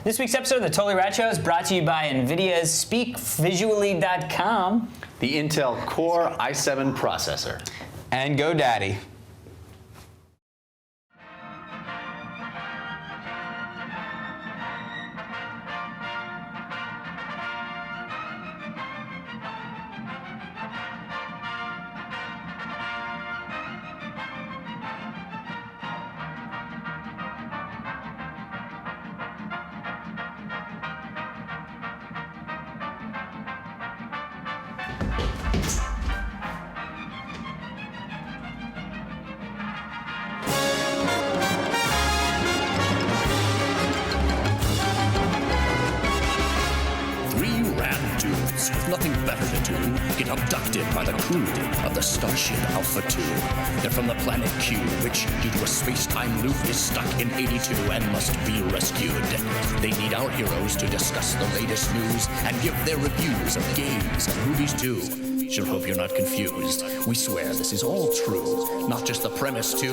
This week's episode of the Totally Rad Show is brought to you by NVIDIA's SpeakVisually.com. The Intel Core i7 processor. And GoDaddy. With nothing better to do, get abducted by the crew of the Starship Alpha 2. They're from the planet Q, which, due to a space-time loop, is stuck in 82 and must be rescued. They need our heroes to discuss the latest news and give their reviews of games and movies too. Sure hope you're not confused. We swear this is all true, not just the premise to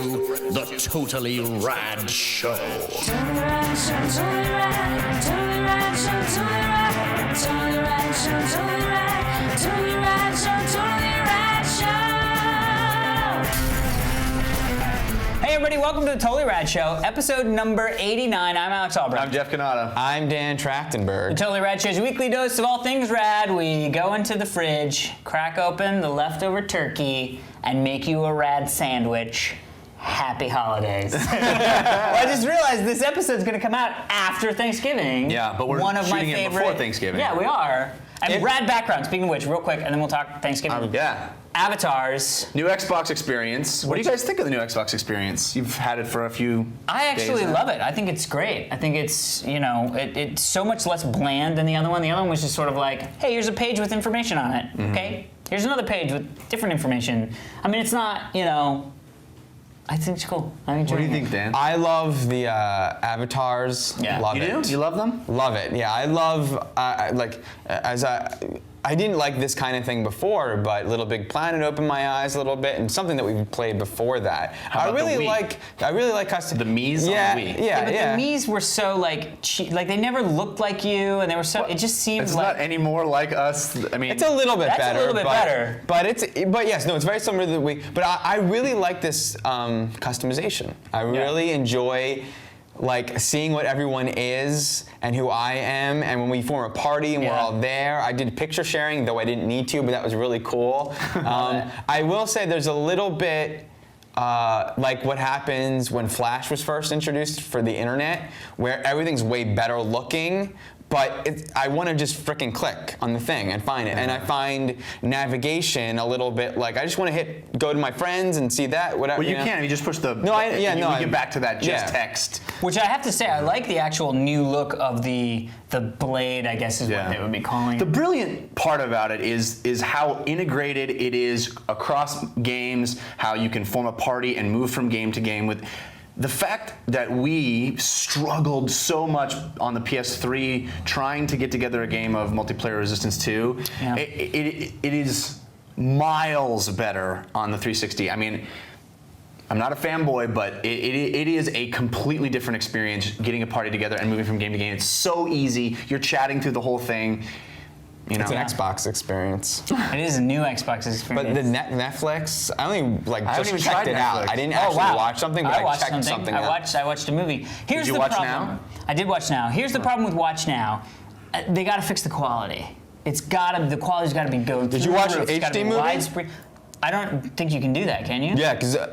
the Totally Rad Show. Totally Rad Show, Totally Rad, Totally Rad Show, Totally Rad, Totally Rad Show, Totally Rad, Totally Rad Show, Totally Rad Show. Hey everybody, welcome to the Totally Rad Show, episode number 89. I'm Alex Albrecht. I'm Jeff Canada. I'm Dan Trachtenberg. The Totally Rad Show is a weekly dose of all things rad. We go into the fridge, crack open the leftover turkey, and make you a rad sandwich. Happy holidays. I just realized this episode's going to come out after Thanksgiving. Yeah, but we're shooting it before Thanksgiving. Yeah, we are. And rad background, speaking of which, real quick, and then we'll talk Thanksgiving. Yeah. Avatars. New Xbox experience. What do you guys think of the new Xbox experience? You've had it for a few I actually days love it. I think it's great. I think it's, it's so much less bland than the other one. The other one was just sort of like, hey, here's a page with information on it, okay? Here's another page with different information. I mean, it's not, I think it's cool. What do you think, Dan? I love the avatars. Yeah. Love You it. do? You love them? Love it. Yeah, I love I didn't like this kind of thing before, but Little Big Planet opened my eyes a little bit, and something that we've played before that. How about the Wii? I really like custom. The Mii's on yeah, the Wii. Yeah, but yeah. the Mii's were so they never looked like you, and they were so, it just seemed It's like. not any more like us. I mean, It's a little bit That's a better. little bit better. But yes, no, it's very similar to the Wii. But I really like this customization. I really enjoy seeing what everyone is and who I am, and when we form a party and we're all there. I did picture sharing, though I didn't need to, but that was really cool. I will say there's a little bit like what happens when Flash was first introduced for the internet, where everything's way better looking, but I want to just frickin' click on the thing and find it. And I find navigation a little bit like, I just want to go to my friends and see that, whatever. well, you can if you just push the. No, we get back to that text. Which I have to say, I like the actual new look of the blade, I guess is what they would be calling it. The brilliant part about it is how integrated it is across games, how you can form a party and move from game to game with. The fact that we struggled so much on the PS3 trying to get together a game of Multiplayer Resistance 2, it is miles better on the 360. I mean, I'm not a fanboy, but it is a completely different experience getting a party together and moving from game to game. It's so easy. You're chatting through the whole thing. It's an Xbox experience. It is a new Xbox experience. But the Netflix, I only just even checked tried it out. Netflix. I didn't actually watch something, but I checked something out. I watched a movie. Here's Did you the watch problem. Now? I did watch Now. Here's the problem with Watch Now. They got to fix the quality. The quality's got to be going. Did you watch an It's gotta HD be movie? widespread. I don't think you can do that, can you? Yeah, because yes.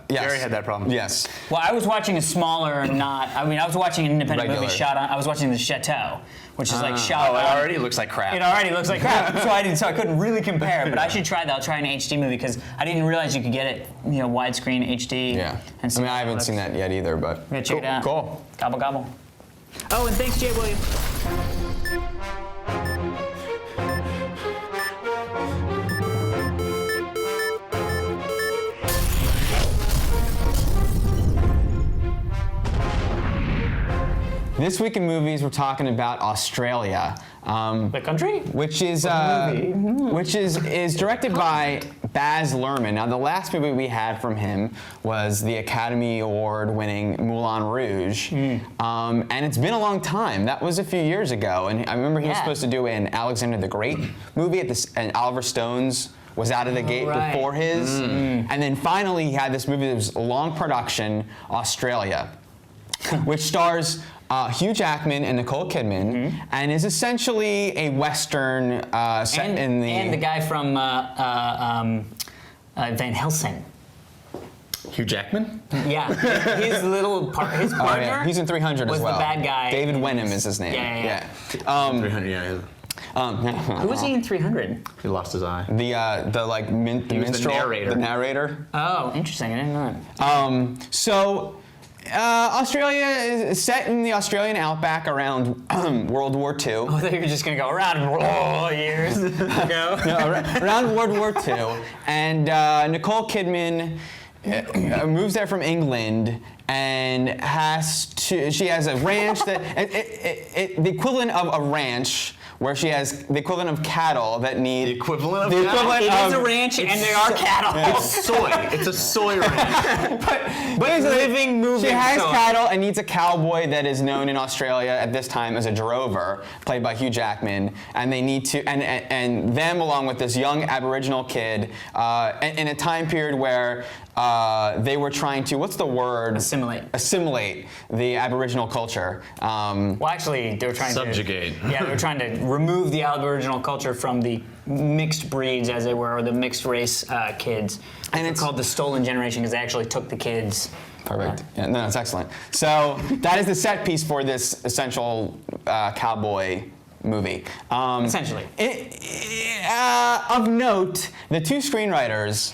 Gary had that problem. Yes. Well, I was watching a smaller, I was watching an independent movie I was watching The Chateau, which is shot. Oh, it already looks like crap. It already looks like crap. So I couldn't really compare. But I should try that. I'll try an HD movie because I didn't realize you could get it, widescreen HD. Yeah. And I mean, I haven't seen that yet either, but Yeah, check it out. Cool. Gobble gobble. Oh, and thanks, Jay Williams. This week in movies, we're talking about Australia. The country? Which is directed by Baz Luhrmann. Now, the last movie we had from him was the Academy Award-winning Moulin Rouge, and it's been a long time. That was a few years ago, and I remember he was supposed to do an Alexander the Great movie and Oliver Stone's was out of the gate before his, and then finally he had this movie that was a long production, Australia, which stars Hugh Jackman and Nicole Kidman, and is essentially a Western set in the... And the guy from Van Helsing. Hugh Jackman? Yeah, his partner. Oh, yeah. He's in 300 was as well. the bad guy. David Wenham is his name. Yeah. 300, yeah. Who was he in 300? He lost his eye. The minstrel, narrator. the narrator. Oh, interesting. I didn't know that. Australia is set in the Australian outback around World War II. Oh, I thought you were just gonna go around years ago. No, around World War II, and Nicole Kidman moves there from England and she has a ranch that the equivalent of a ranch where she has the equivalent of cattle that need The equivalent of It is a ranch, and there are cattle. It's soy. It's a soy ranch. but it's living, moving She has soy. cattle and needs a cowboy that is known in Australia at this time as a drover, played by Hugh Jackman, and they need to and them along with this young Aboriginal kid in a time period where they were trying to, what's the word? Assimilate the Aboriginal culture. Well, actually, they were trying Subjugate. Yeah, they were trying to remove the Aboriginal culture from the mixed breeds, as they were, or the mixed race kids. And it's called the Stolen Generation because they actually took the kids. Perfect. Yeah, no, that's excellent. So that is the set piece for this essential cowboy movie. Essentially. Of note, the two screenwriters,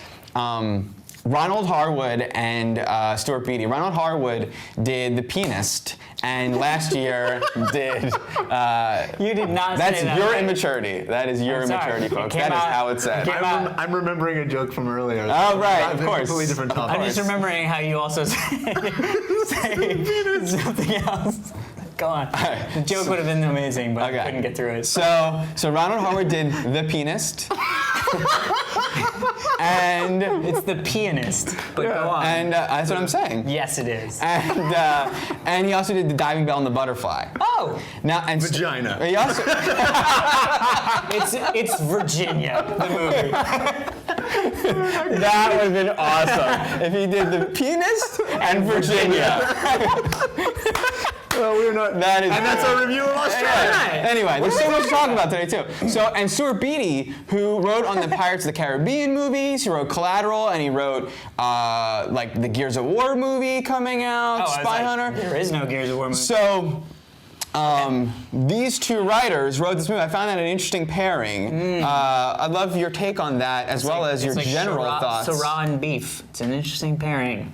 Ronald Harwood and Stuart Beattie. Ronald Harwood did The Pianist, and last year did... You did not That's say that. your right. immaturity. That is your I'm sorry. immaturity, It folks. came That is out- how it's said. it came out- I'm remembering a joke from earlier. Oh, right, of course. Completely different topic. I'm just remembering how you also say something else. Go on. The joke would have been amazing, but I couldn't get through it. So Ronald Harwood did The Pianist. And it's The Pianist, but go on. And that's what I'm saying. Yes, it is. And he also did The Diving Bell and the Butterfly. Oh! Now and Vagina. He also, It's Virginia, the movie. that would have been awesome if he did The Pianist and Virginia. Well, we're not. That is, And that's our review of Australia. Right. Anyway, there's so much to talk about today too. So, and Stuart Beattie, who wrote on the Pirates of the Caribbean movies, he wrote Collateral, and he wrote like the Gears of War movie coming out, Spy Hunter. There is no Gears of War movie. So, these two writers wrote this movie. I found that an interesting pairing. I'd love your take on that, as well as your general thoughts. Syrah and beef. It's an interesting pairing.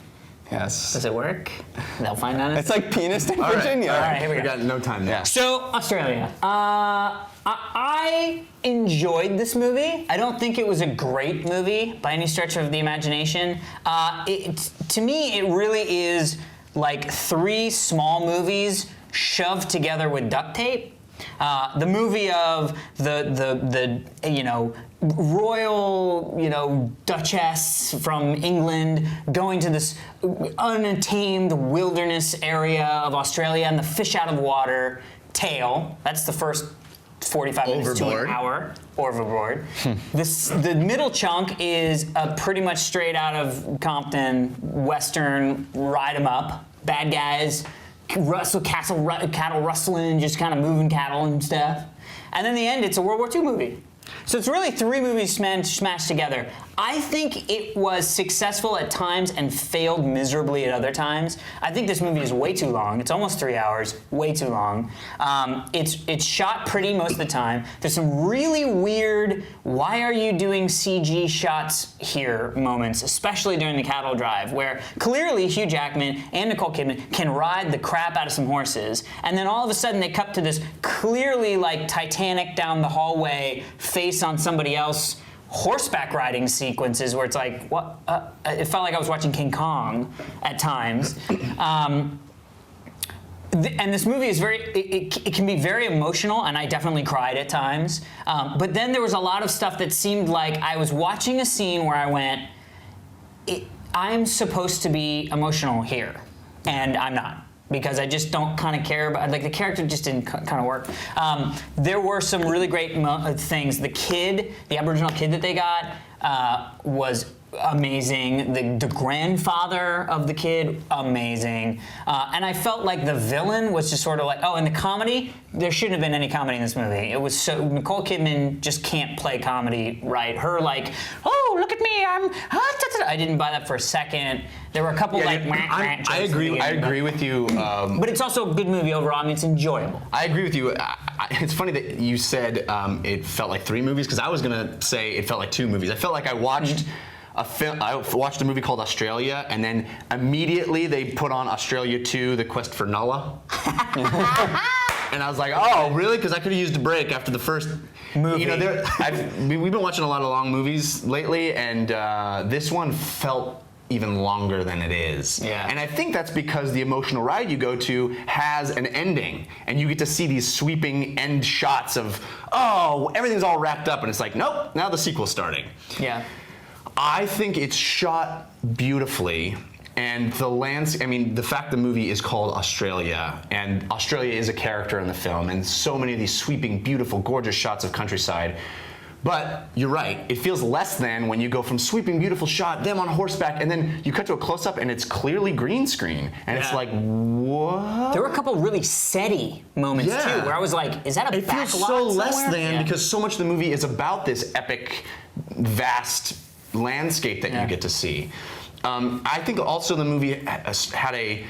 Yes. Does it work? They'll find out. It's like Pianist in Virginia. All right, here we go. got no time now. Yeah. So, Australia. I enjoyed this movie. I don't think it was a great movie by any stretch of the imagination. To me, it really is like three small movies shoved together with duct tape. The movie of the royal duchess from England going to this untamed wilderness area of Australia and the fish out of water tale. That's the first 45 minutes to an hour. Overboard. The middle chunk is pretty much straight out of Compton, Western, ride 'em up, bad guys, cattle rustling, just kind of moving cattle and stuff. And then the end, it's a World War II movie. So it's really three movies smashed together. I think it was successful at times and failed miserably at other times. I think this movie is way too long. It's almost 3 hours, way too long. It's shot pretty most of the time. There's some really weird, why are you doing CG shots here moments, especially during the cattle drive, where clearly Hugh Jackman and Nicole Kidman can ride the crap out of some horses, and then all of a sudden they cut to this clearly like Titanic down the hallway, face on somebody else, horseback riding sequences where it's like, what? It felt like I was watching King Kong at times. And this movie is it can be very emotional, and I definitely cried at times. But then there was a lot of stuff that seemed like I was watching a scene where I went, I'm supposed to be emotional here, and I'm not. Because I just don't kind of care about, like, the character just didn't kind of work. There were some really great things. The Aboriginal kid that they got was amazing. The grandfather of the kid, amazing. And I felt like the villain was just sort of like, and the comedy, there shouldn't have been any comedy in this movie. It was so, Nicole Kidman just can't play comedy right. Her like, oh, look at me, I didn't buy that for a second. There were a couple I agree with you. But it's also a good movie overall. I mean, it's enjoyable. I agree with you. It's funny that you said it felt like 3 movies, because I was gonna say it felt like 2 movies. I felt like I watched I watched a movie called Australia, and then immediately they put on Australia 2: The Quest for Nulla. And I was like, oh, really? Because I could have used a break after the first movie. You know, we've been watching a lot of long movies lately, and this one felt even longer than it is. Yeah. And I think that's because the emotional ride you go to has an ending, and you get to see these sweeping end shots of, everything's all wrapped up, and it's like, nope, now the sequel's starting. Yeah. I think it's shot beautifully, and the fact the movie is called Australia, and Australia is a character in the film, and so many of these sweeping, beautiful, gorgeous shots of countryside. But you're right, it feels less than when you go from sweeping, beautiful shot, them on horseback, and then you cut to a close-up and it's clearly green screen. And it's like, what? There were a couple really SETI moments too, where I was like, is that a backlot? It feels so less somewhere? than, because so much of the movie is about this epic, vast landscape that you get to see. I think also the movie had a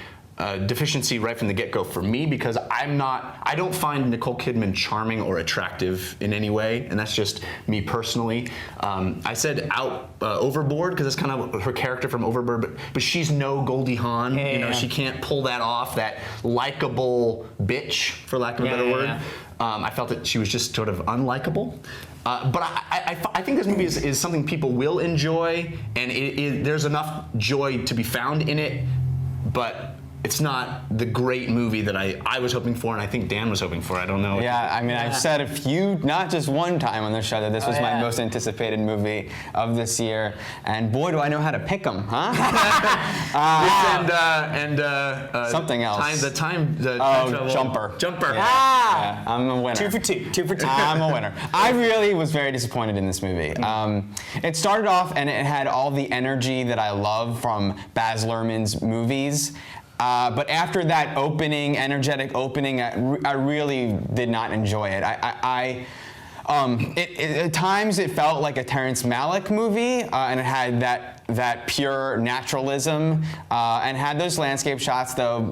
deficiency right from the get-go for me, because I don't find Nicole Kidman charming or attractive in any way, and that's just me personally. I said Overboard, because that's kind of her character from Overboard, but she's no Goldie Hawn. She can't pull that off, that likable bitch, for lack of a better word. I felt that she was just sort of unlikable. But I think this movie is something people will enjoy, and there's enough joy to be found in it, but it's not the great movie that I was hoping for, and I think Dan was hoping for. I don't know. Yeah, I mean, I've said not just one time on the show, that this was my most anticipated movie of this year, and boy, do I know how to pick them, huh? Something else. The time travel. Jumper. Ah! Yeah, I'm a winner. 2 for 2. I'm a winner. I really was very disappointed in this movie. It started off and it had all the energy that I love from Baz Luhrmann's movies. But after that energetic opening, I really did not enjoy it. At times it felt like a Terrence Malick movie, and it had that pure naturalism, and had those landscape shots. Though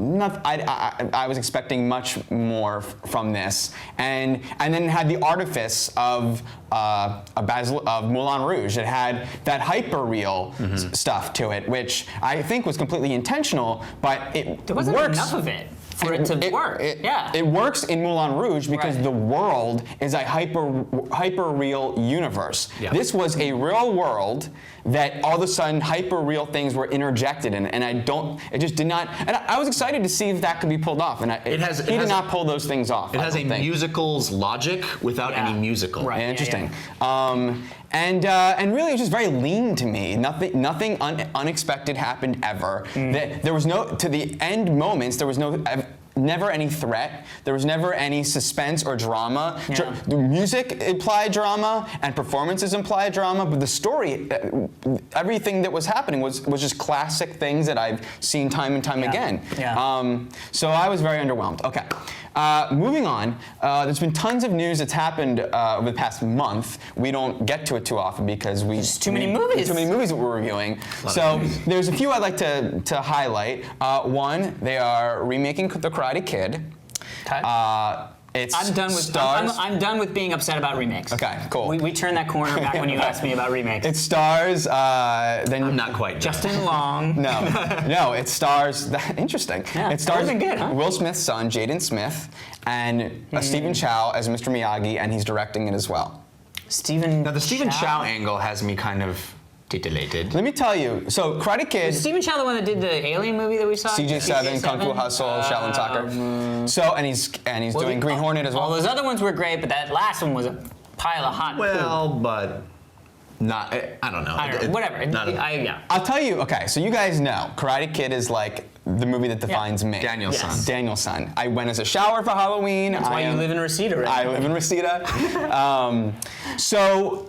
I was expecting much more from this, and then it had the artifice of Moulin Rouge. It had that hyper real stuff to it, which I think was completely intentional, but there wasn't enough of it for it to work. It works in Moulin Rouge because the world is a hyper real universe. Yeah. This was a real world that all of a sudden hyper real things were interjected in, and it just did not. And I was excited to see if that could be pulled off, and he did not pull those things off. It has a musical's logic without any musical. Right. Interesting. And really, it was just very lean to me. Nothing unexpected happened ever. There was to the end moments. There was never any threat. There was never any suspense or drama. Yeah. The music implied drama, and performances implied drama, but the story, everything that was happening was just classic things that I've seen time and time again. Yeah. So I was very underwhelmed. Okay. Moving on, there's been tons of news that's happened over the past month. We don't get to it too often because there's too many movies. Too many movies that we're reviewing. So there's a few I'd like to highlight. One, they are remaking The Karate Kid. Okay. I'm done with being upset about remakes. Okay, cool. We turned that corner back when you asked me about remakes. It stars. I'm not quite. Justin Long. No, it stars. Interesting. Yeah, it stars good, huh? Will Smith's son, Jaden Smith, and Stephen Chow as Mr. Miyagi, and he's directing it as well. Stephen. Now the Stephen Chow angle has me kind of Titillated. Let me tell you. So Karate Kid, Is Stephen Chow the one that did the Alien movie that we saw? CJ7, Kung Fu Hustle, Shaolin Soccer. So and he's doing Green Hornet as well. All those other ones were great, but that last one was a pile of hot Well, poop. but not. I don't know. I don't know. Whatever. Yeah. I'll tell you. Okay, so you guys know Karate Kid is like the movie that defines me. Daniel's Yes. son. Daniel's son. I went as a shower for Halloween. That's why you live in Reseda, right? I live in Reseda. So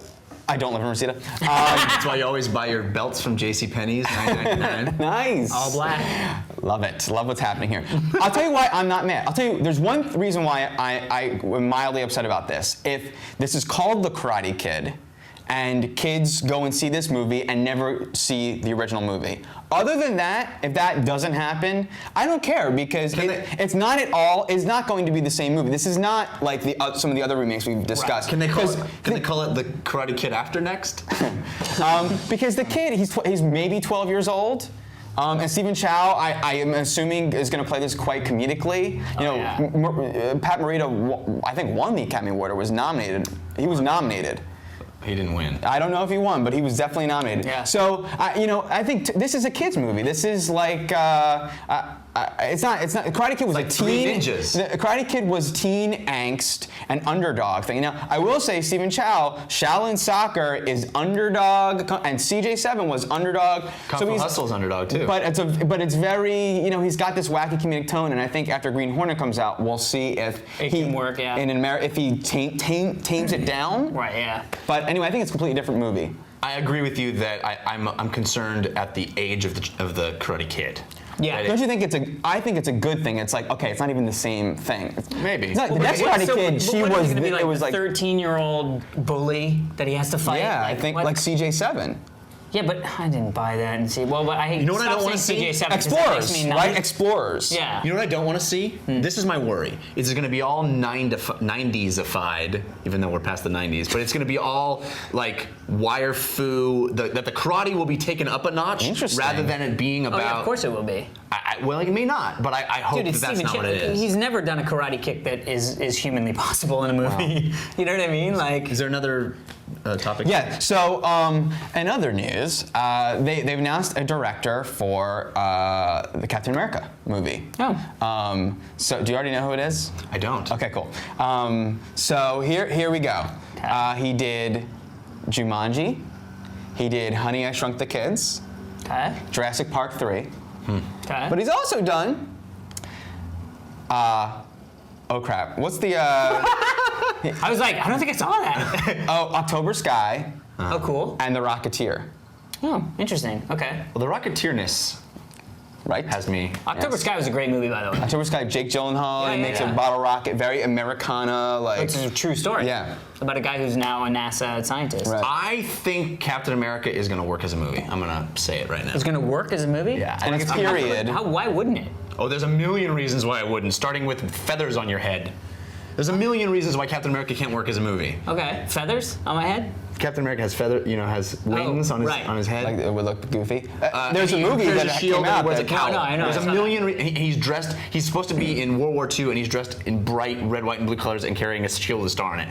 I don't live in Reseda. That's why you always buy your belts from JCPenney's, $9.99. Nice. All black. Love it. Love what's happening here. I'll tell you why I'm not mad. I'll tell you, there's one reason why I am mildly upset about this. If this is called The Karate Kid, and kids go and see this movie and never see the original movie. Other than that, if that doesn't happen, I don't care because it's not at all. It's not going to be the same movie. This is not like some of the other remakes we've discussed. Can they call it the Karate Kid After Next? Because the kid, he's maybe 12 years old. And Stephen Chow, I am assuming, is going to play this quite comedically. Pat Morita, I think, won the Academy Award or was nominated. He was nominated. He didn't win. I don't know if he won, but he was definitely nominated. Yeah. So, I think this is a kids movie. This is like, it's not. Karate Kid was like a Three teen. Ninjas. The Karate Kid was teen angst and underdog thing. Now, I will say, Stephen Chow, Shaolin Soccer is underdog, and CJ7 was underdog. Kung Fu Hustle's underdog too. But it's very, he's got this wacky comedic tone, and I think after Green Hornet comes out, we'll see if It can work, yeah. if he tames it down. Right, yeah. But anyway, I think it's a completely different movie. I agree with you that I'm concerned at the age of the Karate Kid. Yeah. Don't you think I think it's a good thing. It's like, okay, it's not even the same thing. Maybe. It's not, the next Karate Kid, she what, was, gonna be like it was the like, 13-year-old bully that he has to fight? yeah, I think what? like CJ7. Yeah, but I didn't buy that and see. Well, but I You know what I don't wanna see? CJ7 Explorers, right? Explorers. Yeah. You know what I don't want to see? This is my worry. It's going to be all 90s-ified, even though we're past the 90s, but it's going to be all like wire fu, that the karate will be taken up a notch Interesting. rather than it being about... Oh, yeah, of course it will be. Well, it may not, but I hope Dude, it's that's Stephen not Chow. what it is. He's never done a karate kick that is humanly possible in a movie. You know what I mean? Like, Is there another topic? Yeah, so in other news, they've announced a director for the Captain America movie. Oh. So do you already know who it is? I don't. Okay, cool. So here we go. He did Jumanji. He did Honey, I Shrunk the Kids. Okay. Jurassic Park 3. Okay. But he's also done. Oh crap! What's the? I was like, I don't think I saw that. Oh, October Sky Oh, cool. and The Rocketeer. Oh, interesting. Okay. Well, the Rocketeerness Right? has me. October Yes. Sky was a great movie, by the way. October Sky, Jake Gyllenhaal. Yeah, he yeah, makes yeah. a bottle rocket, very Americana, like. It's a true story. Yeah. About a guy who's now a NASA scientist. Right. I think Captain America is going to work as a movie. I'm going to say it right now. It's gonna work as a movie? Yeah. And it's period. Why wouldn't it? Oh, there's a million reasons why I wouldn't, starting with feathers on your head. There's a million reasons why Captain America can't work as a movie. Okay. Feathers on my head? Captain America has has wings on his head. Like it would look goofy. There's a movie carries that a shield came out and wears a that- cowl. No, I know, There's I a saw million. He's dressed. He's supposed to be in World War II, and he's dressed in bright red, white, and blue colors and carrying a shield with a star on it.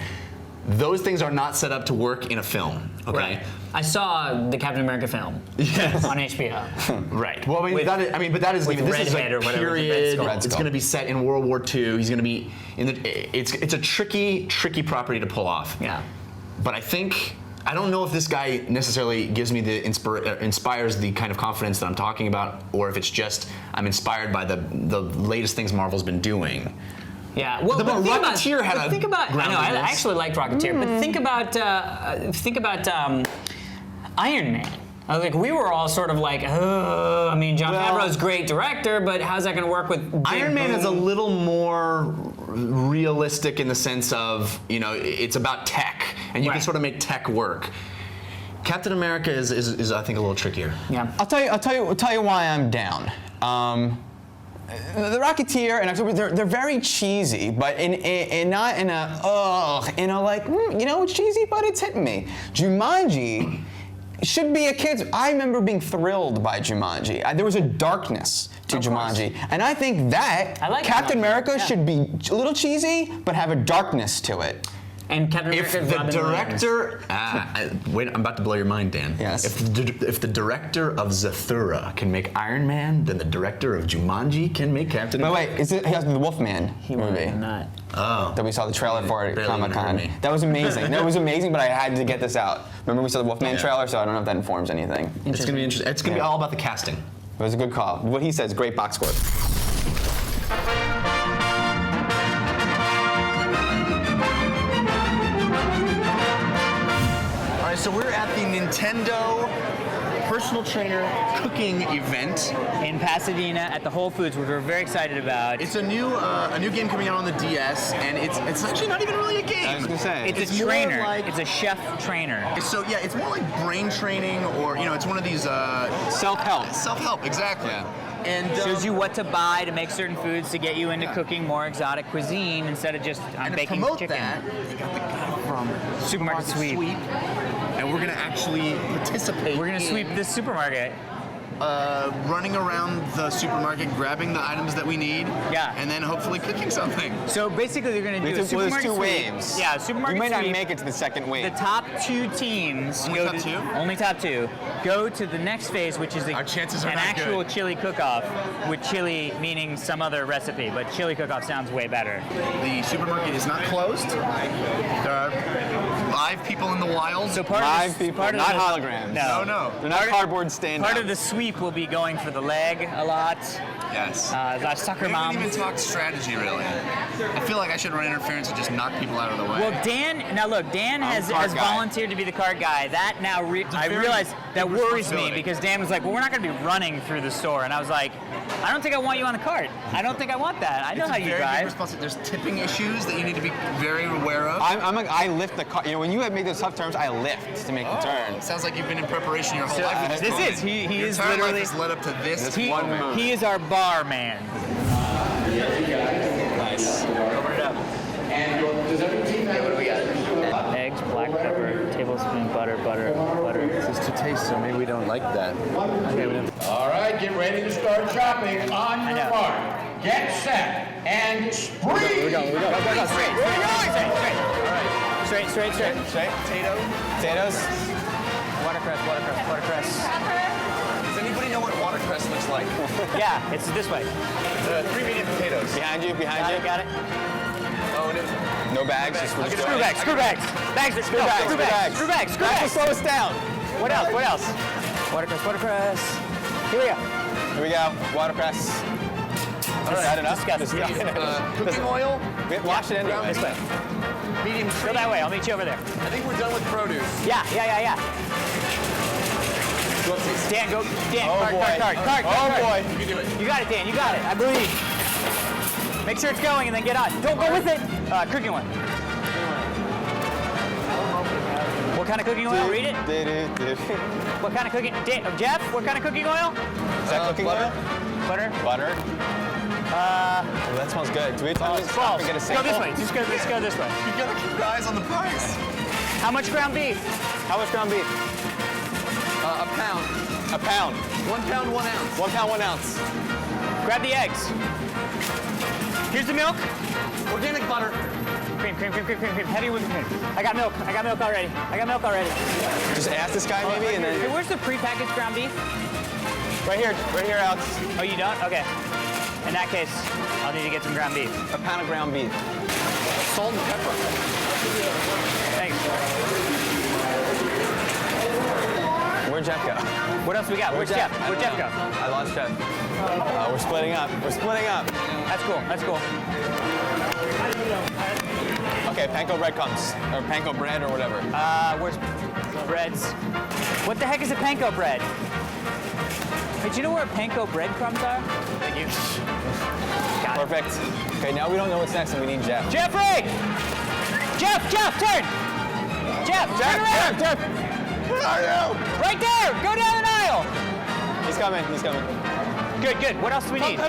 Those things are not set up to work in a film. Okay. Right. I saw the Captain America film Yes. on HBO. Right. Well, With- but that is with even. This is Redhead like or whatever, the Red period. Skull. Red It's Skull. going to be set in World War II. He's going to be in the. It's a tricky property to pull off. Yeah. But I don't know if this guy necessarily gives me the inspires the kind of confidence that I'm talking about, or if it's just I'm inspired by the latest things Marvel's been doing. Yeah. Well, The but think about- Rocketeer had but a think about. I know. I groundedness. actually liked Rocketeer, but think about Iron Man. Like we were all sort of like, I mean, Jon Favreau's great director, but how's that going to work with big Iron Man is a boom? little more realistic in the sense of it's about tech, and you can Right. sort of make tech work. Captain America is I think a little trickier. Yeah. I'll tell you why I'm down. The Rocketeer and October, they're very cheesy, but in not in a like it's cheesy, but it's hitting me. Jumanji should be a kid's. I remember being thrilled by Jumanji. There was a darkness to Of course. Jumanji, and I think that I like Captain Jumanji, America yeah. should be a little cheesy, but have a darkness to it. And Captain If America's the Robin Williams. director, wait, I'm about to blow your mind, Dan. Yes. If the director of Zathura can make Iron Man, then the director of Jumanji can make Captain But America. wait, is it he has the Wolfman movie Not. Oh. that we saw the trailer for at Barely Comic Con? remember me. That was amazing. No, it was amazing, but I had to get this out. Remember we saw the Wolfman Yeah. trailer, so I don't know if that informs anything. It's gonna be interesting. It's gonna be Yeah. all about the casting. It was a good call. What he says, great box score. All right, so we're at the Nintendo personal trainer cooking event. In Pasadena at the Whole Foods, which we're very excited about. It's a new game coming out on the DS, and it's actually not even really a game. I was gonna say. It's a more trainer. like- It's a chef trainer. So yeah, it's more like brain training, or it's one of these Self-help. self-help, exactly. Yeah. And Shows you what to buy to make certain foods to get you into cooking more exotic cuisine instead of just I'm and to baking promote chicken. that, they got the guy from Supermarket Sweep. and we're gonna actually participate. We're gonna in, sweep this supermarket. running around the supermarket, grabbing the items that we need. Yeah. And then hopefully cooking something. So basically, they're gonna do a There's supermarket two sweep. waves. Yeah, supermarket We may not sweep. make it to the second The wave. top two teams Only go top to, two? only top two go to the next phase, which is Our chances are an not actual good. chili cook-off with chili meaning some other recipe, but chili cook-off sounds way better. The supermarket is not closed. There are live people in the wild. So part Live of the, people, part of not the, holograms. no. They're not cardboard stand-ups. Part of the sweep will be going for the leg a lot. Yes. Soccer We haven't mom. even talked strategy really. I feel like I should run interference and just knock people out of the way. Well, Dan. Now look, Dan has cart guy. volunteered to be the cart guy. That now I very realize that big worries me responsibility. because Dan was like, "Well, we're not going to be running through the store," and I was like, "I don't think I want you on a cart. I don't think I want that. I know It's how a you very big drive." responsibility. There's tipping issues that you need to be very aware of. I lift the car. When you make those tough turns, I lift to make the turn. Sounds like you've been in preparation your whole life. with this moment. is- he Your is entire life literally- has led up to this. He, one move. he is our bar man. Nice. Open it up. What do we got? Eggs, black pepper, tablespoon butter. This is to taste, so maybe we don't like that. All right, get ready to start shopping. On I your know. mark, get set, and spree! Straight. Potatoes. Watercress. Does anybody know what watercress looks like? Yeah, it's this way. 3 medium potatoes. Behind you. Got it. Oh, and it was No bags. Just I'll get Screw bags. Screw bags. Screw bags. Screw bags. Slow us down. What else? Watercress. Here we go. Here we go. Watercress. Is that enough? Disgusting. cooking oil, Wash it anyway. This way. medium Go cream. that way. I'll meet you over there. I think we're done with produce. Yeah. Dan, go. Dan, cart. boy. You can do it. You got it, Dan. You got it. I believe. Make sure it's going and then get on. Don't go with it. Cooking oil. What kind of cooking oil? Read it. What kind of cooking? Jeff, what kind of cooking oil? Is that cooking oil? Butter. Butter. Oh, that smells good. Do we have time to stop Balls. and get a Go sample? this way. Let's go this way. You gotta keep your eyes on the price. How much ground beef? How much ground beef? A pound. A pound. 1 pound, 1 ounce. 1 pound, 1 ounce. Grab the eggs. Here's the milk. Organic butter. Cream. Heavy whipping cream. I got milk already. Just ask this guy maybe, and Hey, then where's the prepackaged ground beef? right here, Alex. Oh, you don't? Okay. In that case, I'll need to get some ground beef. A pound of ground beef. Salt and pepper. Thanks. Where'd Jeff go? What else we got? Where's Jeff? I Where'd don't Jeff go? know. I lost Jeff. We're splitting up. That's cool. Okay, panko bread comes. Or panko bread or whatever. Where's breads? What the heck is a panko bread? Hey, do you know where panko breadcrumbs are? Thank you. Got it. Perfect. Okay, now we don't know what's next and we need Jeff. Jeffrey! Jeff, turn! Jeff, turn around! Jeff! Where are you? Right there! Go down the aisle! He's coming. Good. What else do we need?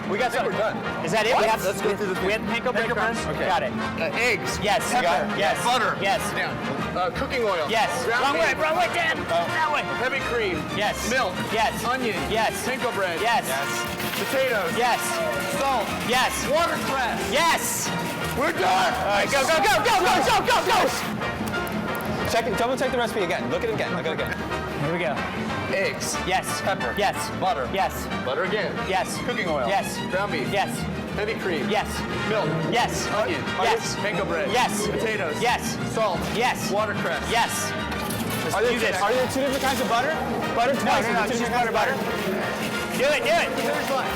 We got some. We're done. Is that it? Let's go through this. We have panko breadcrumbs. Okay. Got it. Eggs. Yes. Pepper. Yes. Butter. Yes. Down. Cooking oil. Yes. Ground beef. Wrong way, Dan. That way. Heavy cream. Yes. Milk. Yes. Onion. Yes. Panko bread. Yes. Potatoes. Yes. Salt. Yes. Watercress. Yes. We're done. All right, go. Double check the recipe again. Look at it again. Here we go. Eggs. Yes. Pepper. Yes. Butter. Yes. Butter again. Yes. Cooking oil. Yes. Ground beef. Yes. Heavy cream. Yes. Milk. Yes. Onion. Yes. Panko bread. Yes. Potatoes. Yes. Salt. Yes. Watercress. Yes. Are do this. there two different kinds of butter? Butter No, twice. just butter. Do it. Here's one.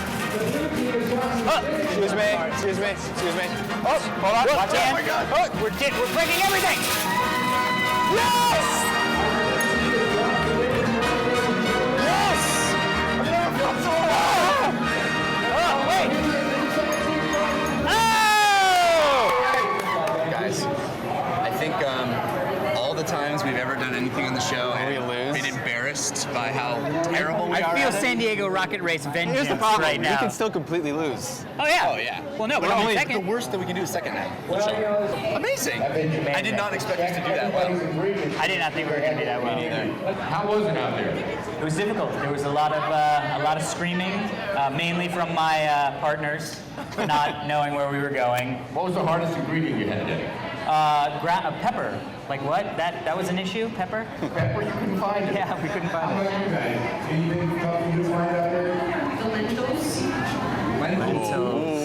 Excuse me. Oh, hold on. Watch Oh my God. Oh, we're breaking everything. Yes! Yes! I've never felt so alive. Oh, wait. Oh! Guys, I think all the times we've ever done anything on the show and we lose? been embarrassed by how terrible we I are feel at it. San Diego Rocket Race vengeance Here's the problem. right We now. can still completely lose. Oh yeah. Oh yeah. Well, no, but We're only the second. worst that we can do is second now. Amazing. I did not expect us to do that well. I did not think we were going to do that well. How was it out there? It was difficult. There was a lot of screaming, mainly from my partners, not knowing where we were going. What was the hardest ingredient you had today? Pepper. Like what? That was an issue? Pepper? Pepper, you couldn't find it. Yeah, we couldn't How find about it. you guys? Anything tough you find out there? The lentils. Lentils. Ooh,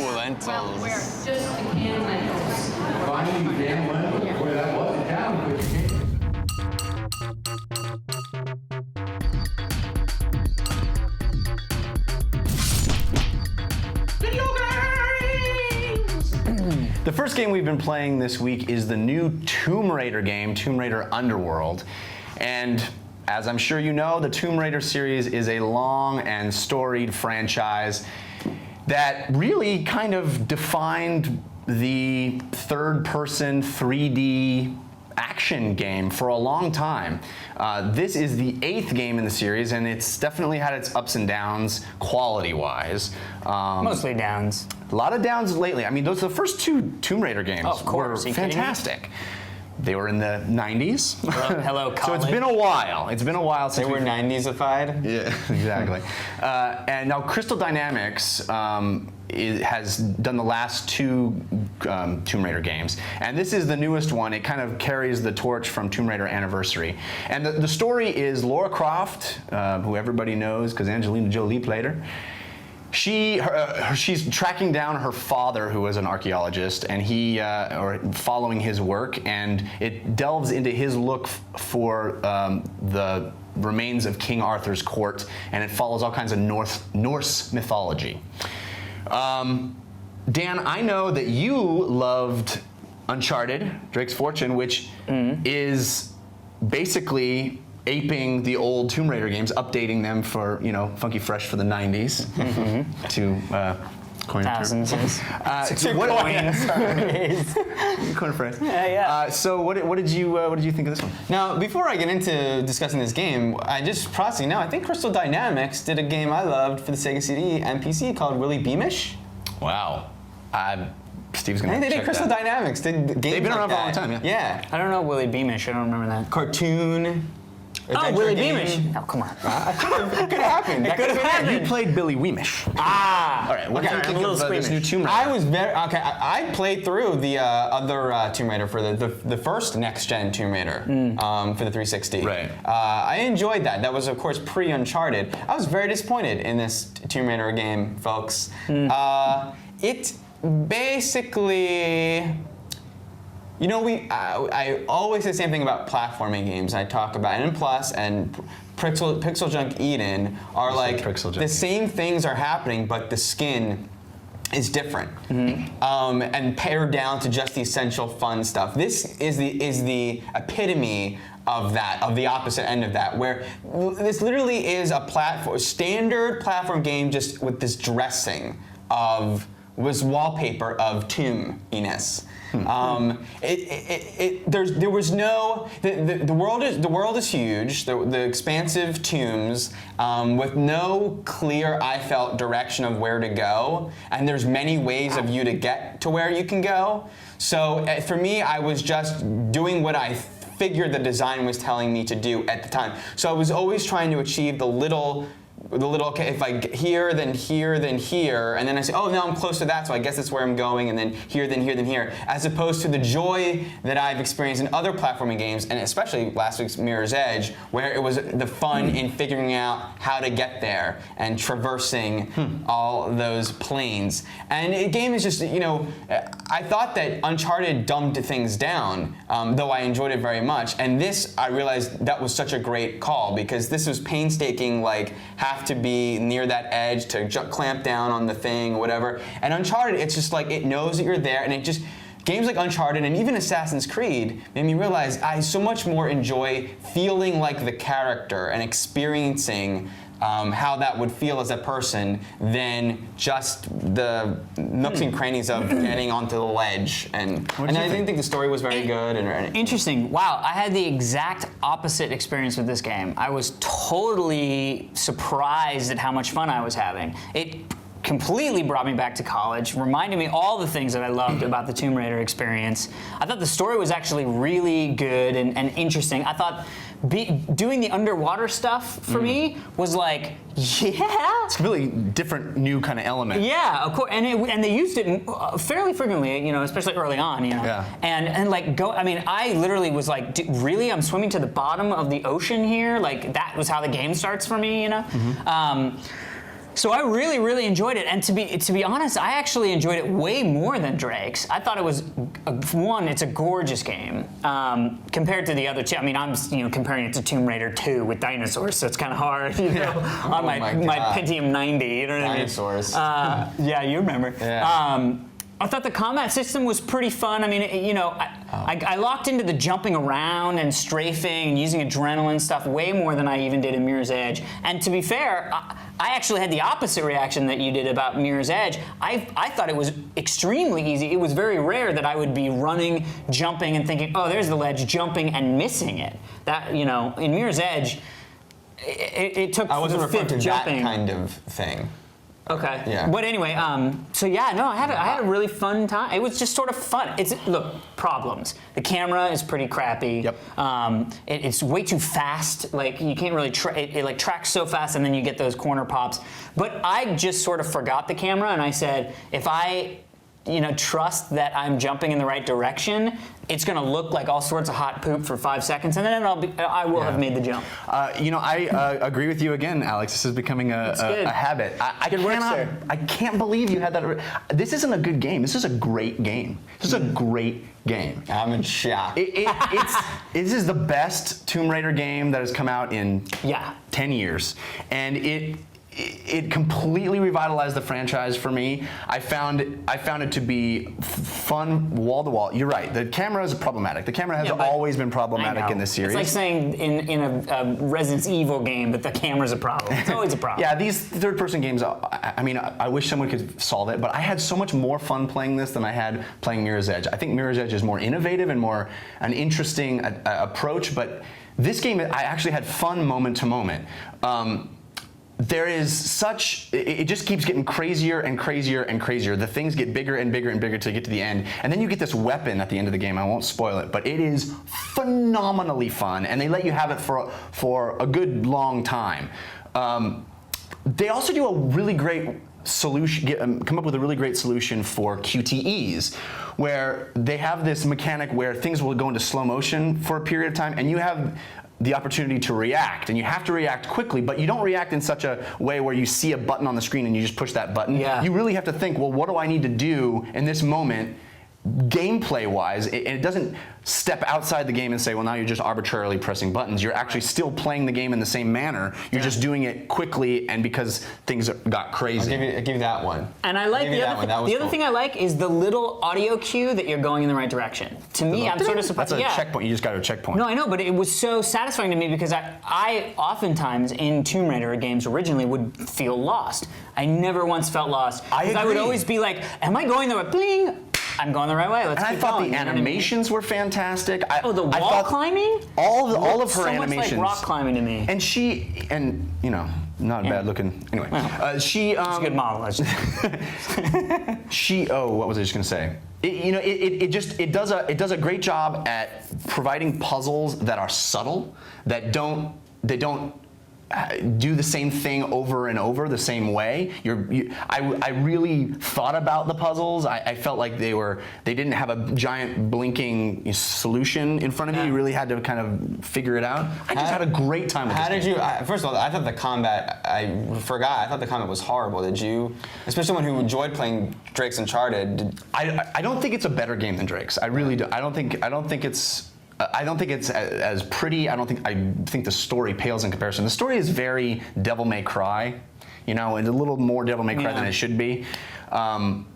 Well, lentils. we're just the canned lentils. Finding these damn lentils. Boy, that was a challenge, but you came. The first game we've been playing this week is the new Tomb Raider game, Tomb Raider Underworld. And as I'm sure you know, the Tomb Raider series is a long and storied franchise that really kind of defined the third-person 3D action game for a long time. This is the 8th game in the series, and it's definitely had its ups and downs quality-wise. Mostly downs. A lot of downs lately. I mean, the first 2 Tomb Raider games Oh, of course. Are were you kidding me? fantastic. They were in the 90s. Hello, So it's been a while. It's been a while since They were we've- 90esified. Yeah, exactly. And now Crystal Dynamics has done the last 2 Tomb Raider games, and this is the newest one. It kind of carries the torch from Tomb Raider Anniversary. And the story is Lara Croft, who everybody knows because Angelina Jolie played her. She's tracking down her father, who was an archaeologist, and or following his work, and it delves into his look for the remains of King Arthur's court, and it follows all kinds of Norse mythology. Dan, I know that you loved Uncharted, Drake's Fortune, which is basically aping the old Tomb Raider games, updating them for, funky fresh for the 90s to coin a term. Thousands. Coin a phrase. Yeah. So what did you think of this one? Now, before I get into discussing this game, I just processing now. I think Crystal Dynamics did a game I loved for the Sega CD and PC called Willy Beamish. Wow. Steve's gonna I think they did check Crystal that. Dynamics. Did games They've been like around for a long that. time, yeah. Yeah. I don't know Willie Beamish. I don't remember that. Cartoon. Oh, adventure Willie game. Beamish. Oh, come on. It could have happened. That could have could've been happened. it. You played Billy Weemish. Ah. All right, what Okay, do you I'm think a little of this new squeamish. Tomb Raider? I was very okay. I played through the other Tomb Raider for the first next gen Tomb Raider for the 360. Right. I enjoyed that. That was of course pre-Uncharted. I was very disappointed in this Tomb Raider game, folks. It basically. I always say the same thing about platforming games. I talk about N Plus and Pixel Junk Eden are like Pixel Junk the same things are happening, but the skin is different and pared down to just the essential fun stuff. This is the epitome of that, of the opposite end of that, where this literally is a standard platform game just with this dressing of wallpaper of tomb-iness. There was no the world is huge. The expansive tombs with no clear, I felt, direction of where to go, and there's many ways of you to get to where you can go. So for me, I was just doing what I figured the design was telling me to do at the time. So I was always trying to achieve the little the little, okay, if I get here, then here, then here, and then I say, oh, now I'm close to that, so I guess that's where I'm going, and then here, then here, then here, as opposed to the joy that I've experienced in other platforming games, and especially last week's Mirror's Edge, where it was the fun in figuring out how to get there and traversing all those planes. And the game is just, you know, I thought that Uncharted dumbed things down, though I enjoyed it very much, and this, I realized that was such a great call, because this was painstaking, like, have to be near that edge to clamp down on the thing or whatever. And Uncharted, it's just like, it knows that you're there, and it just, games like Uncharted and even Assassin's Creed made me realize I so much more enjoy feeling like the character and experiencing how that would feel as a person than just the nooks and crannies of getting onto the ledge. And I didn't think the story was very good. Interesting. Wow, I had the exact opposite experience with this game. I was totally surprised at how much fun I was having. It completely brought me back to college, reminded me all the things that I loved about the Tomb Raider experience. I thought the story was actually really good and interesting. I thought doing the underwater stuff for me was like, yeah. It's a completely different, new kind of element. Yeah, of course, and they used it fairly frequently, you know, especially early on, you know. Yeah. And like I mean, I literally was like, really, I'm swimming to the bottom of the ocean here? Like that was how the game starts for me, you know. So I really, really enjoyed it, and to be honest, I actually enjoyed it way more than Drake's. I thought it was it's a gorgeous game compared to the other two. I mean, I'm comparing it to Tomb Raider 2 with dinosaurs, so it's kind of hard, you know, on my Pentium 90. You know what I mean? Dinosaurs. Yeah, you remember. Yeah. I thought the combat system was pretty fun. I mean, you know, I locked into the jumping around and strafing and using adrenaline stuff way more than I even did in Mirror's Edge. And to be fair, I actually had the opposite reaction that you did about Mirror's Edge. I thought it was extremely easy. It was very rare that I would be running, jumping, and thinking, oh, there's the ledge, jumping and missing it. That, you know, in Mirror's Edge, it took I wasn't the referring fifth to jumping. that kind of thing. Okay. Yeah. But anyway, so yeah, no, I had a really fun time. It was just sort of fun. Look, problems. The camera is pretty crappy. Yep. It's way too fast. Like you can't really it like tracks so fast, and then you get those corner pops. But I just sort of forgot the camera, and I said, if I trust that I'm jumping in the right direction, it's going to look like all sorts of hot poop for 5 seconds, and then I will have made the jump. I agree with you again, Alex. This is becoming a habit. I can't believe you had that. This isn't a good game. This is a great game. This is a great game. I'm in shock. This is the best Tomb Raider game that has come out in 10 years, and it completely revitalized the franchise for me. I found it to be fun wall to wall. You're right. The camera is problematic. The camera has always been problematic in this series. It's like saying in a Resident Evil game that the camera's a problem. It's always a problem. Yeah, these third-person games. I mean, I wish someone could solve it, but I had so much more fun playing this than I had playing Mirror's Edge. I think Mirror's Edge is more innovative and more an interesting approach, but this game I actually had fun moment to moment. There is it just keeps getting crazier and crazier and crazier. The things get bigger and bigger and bigger to get to the end. And then you get this weapon at the end of the game. I won't spoil it, but it is phenomenally fun. And they let you have it for a good long time. They also do a really great solution, come up with a really great solution for QTEs, where they have this mechanic where things will go into slow motion for a period of time, and you have the opportunity to react, and you have to react quickly, but you don't react in such a way where you see a button on the screen and you just push that button. Yeah. You really have to think, well, what do I need to do in this moment gameplay-wise? It doesn't step outside the game and say, well, now you're just arbitrarily pressing buttons. You're actually still playing the game in the same manner. You're just doing it quickly and because things got crazy. I'll give you that one. And I like the other thing I like is the little audio cue that you're going in the right direction. To me, I'm sort of surprised. That's a checkpoint. You just got a checkpoint. No, I know, but it was so satisfying to me because I oftentimes in Tomb Raider games originally would feel lost. I never once felt lost. I would always be like, am I going the way? Bling! I'm going the right way. Let's keep going. The animations were fantatic. The wall climbing? All of her so animations. So much like rock climbing to me. And not bad looking. Anyway, she. It's a good model. What was I just gonna say? It does a great job at providing puzzles that are subtle, that don't do the same thing over and over the same way. I really thought about the puzzles. I felt like they didn't have a giant blinking solution in front of you. You really had to kind of figure it out. I just had a great time with this game. How did you? First of all, I thought the combat. I thought the combat was horrible. Did you? Especially someone who enjoyed playing Drake's Uncharted. I don't think it's a better game than Drake's. I really do. I don't think it's as pretty. I think the story pales in comparison. The story is very Devil May Cry, and a little more Devil May Cry than it should be.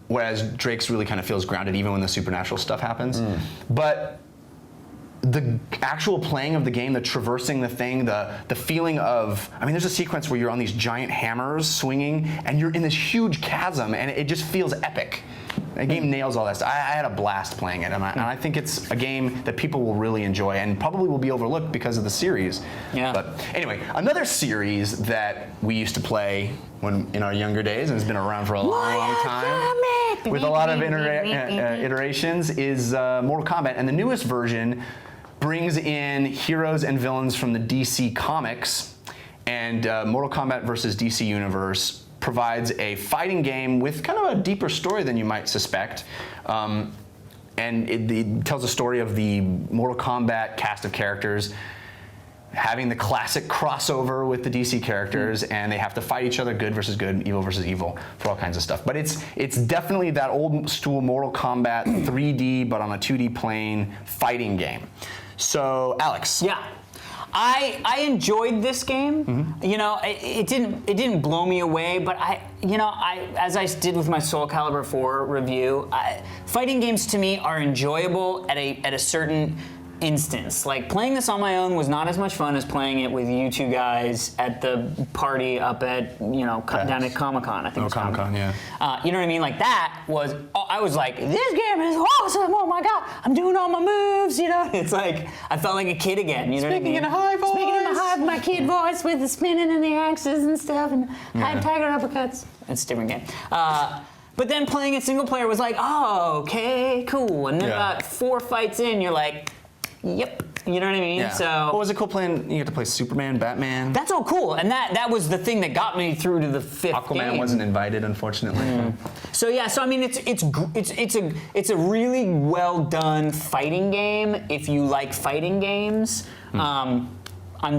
Whereas Drake's really kind of feels grounded even when the supernatural stuff happens. But the actual playing of the game, the traversing the thing, the feeling of, there's a sequence where you're on these giant hammers swinging and you're in this huge chasm and it just feels epic. The game nails all that stuff. I had a blast playing it, and I think it's a game that people will really enjoy and probably will be overlooked because of the series. Yeah. But anyway, another series that we used to play in our younger days, and has been around for a long time, with a lot of iterations, is Mortal Kombat. And the newest version brings in heroes and villains from the DC Comics, and Mortal Kombat versus DC Universe provides a fighting game with kind of a deeper story than you might suspect. And it tells the story of the Mortal Kombat cast of characters having the classic crossover with the DC characters, and they have to fight each other, good versus good, evil versus evil, for all kinds of stuff. But it's definitely that old school Mortal Kombat 3D, but on a 2D plane fighting game. So, Alex. Yeah. I enjoyed this game. It didn't blow me away, but I as I did with my Soul Calibur 4 review, fighting games to me are enjoyable at a certain instance. Like, playing this on my own was not as much fun as playing it with you two guys at the party up at down at Comic-Con. I think it's Comic-Con, yeah. You know what I mean? Like, that was, I was like, this game is awesome. Oh my god, I'm doing all my moves. It's like I felt like a kid again. You know what I mean? Speaking in a high voice. Speaking in my kid voice with the spinning and the axes and stuff and high tiger uppercuts. It's a different game. But then playing it single player was like, oh, okay, cool. And then about 4 fights in, you're like, yep. You know what I mean? Yeah. So what was it cool playing? You had to play Superman, Batman. that's all cool, and that was the thing that got me through to the 5th Aquaman game. wasn't invited, unfortunately. So it's a really well done fighting game if you like fighting games. I'm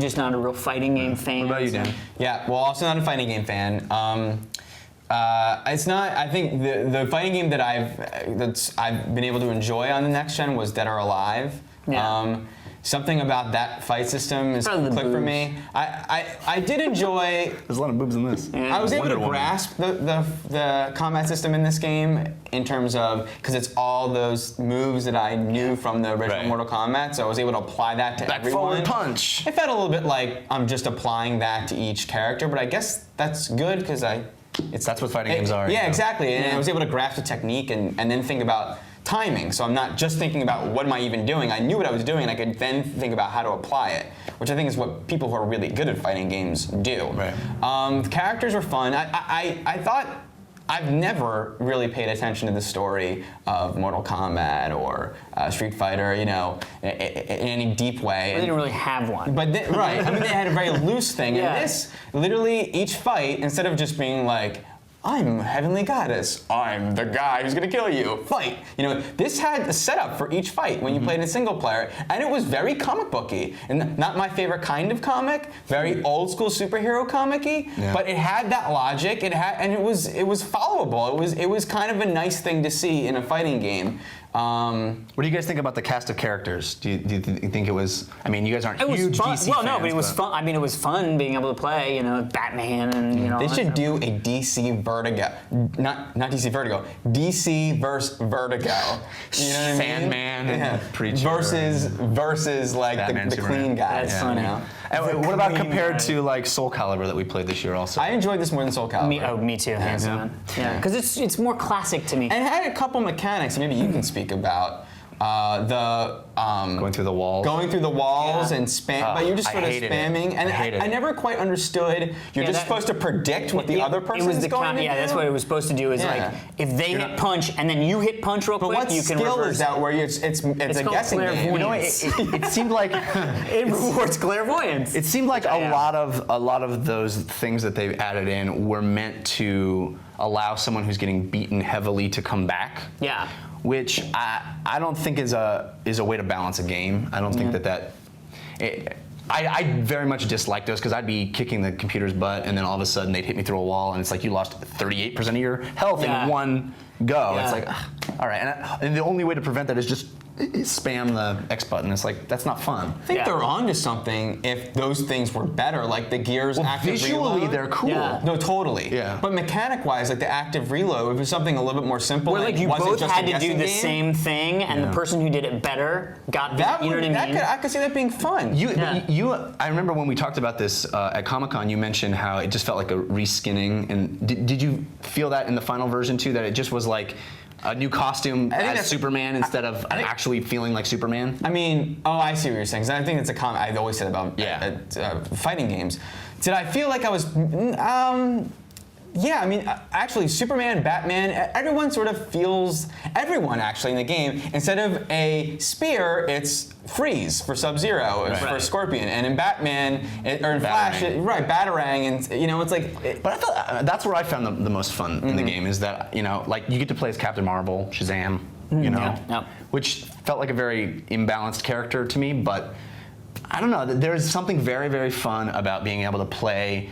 just not a real fighting game fan. What about you, Dan? Yeah, well, also not a fighting game fan. It's not. I think the fighting game that I've been able to enjoy on the next gen was Dead or Alive. Yeah. Something about that fight system is Probably the clicked for boobs. me. I did enjoy. There's a lot of boobs in this. Yeah. I was able Wonder to Woman. grasp the combat system in this game in terms of, because it's all those moves that I knew from the original Right. Mortal Kombat, so I was able to apply that to Back everyone. forward punch. It felt a little bit like I'm just applying that to each character, but I guess that's good because That's what fighting games are. Yeah, exactly. And Yeah. I was able to grasp the technique and then think about timing. So I'm not just thinking about what am I even doing. I knew what I was doing, and I could then think about how to apply it, which I think is what people who are really good at fighting games do. Right. The characters were fun. I thought I've never really paid attention to the story of Mortal Kombat or Street Fighter, in any deep way. They didn't really have one. But right, they had a very loose thing. Yeah. And this, literally, each fight, instead of just being like, I'm Heavenly Goddess, I'm the guy who's gonna kill you, fight. This had a setup for each fight when you played in single player, and it was very comic booky. And not my favorite kind of comic, very old school superhero comic-y, but it had that logic, and it was followable. It was kind of a nice thing to see in a fighting game. What do you guys think about the cast of characters? Do you think it was? You guys aren't It was huge fun. DC Well, fans. no, but it was fun. It was fun being able to play, Batman and They all should that do a DC Vertigo, not DC Vertigo, DC verse Vertigo. You know what I mean? Sandman and Preacher versus like Batman, the Superman. clean guys. That's funny. And what about Clean compared guys. to like Soul Calibur that we played this year also? I enjoyed this more than Soul Calibur. Me too, hands down. Yeah, because it's more classic to me. And it had a couple mechanics maybe you can speak about. Going through the walls. Going through the walls and spam, but you're just I sort of hated it. spamming. And I hated it. I never quite understood. You're just supposed to predict what the other person is going to do. Yeah, that's what it was supposed to do. Is like if they hit punch and then you hit punch real But quick, what you can skill reverse. is that where it's a called guessing game? You know, it seemed like It rewards clairvoyance. it seemed like Yeah. a lot of those things that they've added in were meant to allow someone who's getting beaten heavily to come back. Yeah. Which I don't think is a way to balance a game. I don't think I very much dislike those because I'd be kicking the computer's butt and then all of a sudden they'd hit me through a wall and it's like you lost 38% of your health in one go. Yeah. It's like, all right, and the only way to prevent that is just spam the X button. It's like, that's not fun. I think they're onto something if those things were better, like the gears active Visually, reload. they're cool. Yeah. No, totally. Yeah. But mechanic-wise, like the active reload, if it was something a little bit more simple, Where like you wasn't both just had a to do guessing the game, same thing, and the person who did it better got That you know would, what I mean? I could see that being fun. I remember when we talked about this at Comic-Con, you mentioned how it just felt like a reskinning. And did you feel that in the final version too, that it just was like a new costume think as that's- Superman instead of actually feeling like Superman? I mean, I see what you're saying. 'Cause I think it's a comment I've always said about fighting games. Did I feel like I was? Yeah, I mean, actually, Superman, Batman, everyone sort of feels, everyone actually in the game, instead of a spear, it's freeze for Sub-Zero, for Scorpion, and in Batman, or in Flash, Batarang, and it's like... But I thought that's where I found the most fun in the game, is that, like you get to play as Captain Marvel, Shazam, which felt like a very imbalanced character to me, but I don't know, there's something very, very fun about being able to play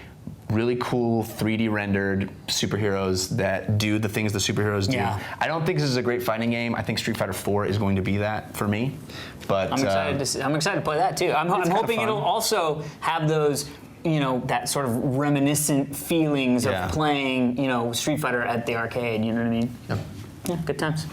really cool 3D rendered superheroes that do the things the superheroes do. Yeah. I don't think this is a great fighting game. I think Street Fighter 4 is going to be that for me. But I'm excited to play that too. I'm hoping fun. it'll also have those, that sort of reminiscent feelings of playing, Street Fighter at the arcade. You know what I mean? Yep. Yeah, good times.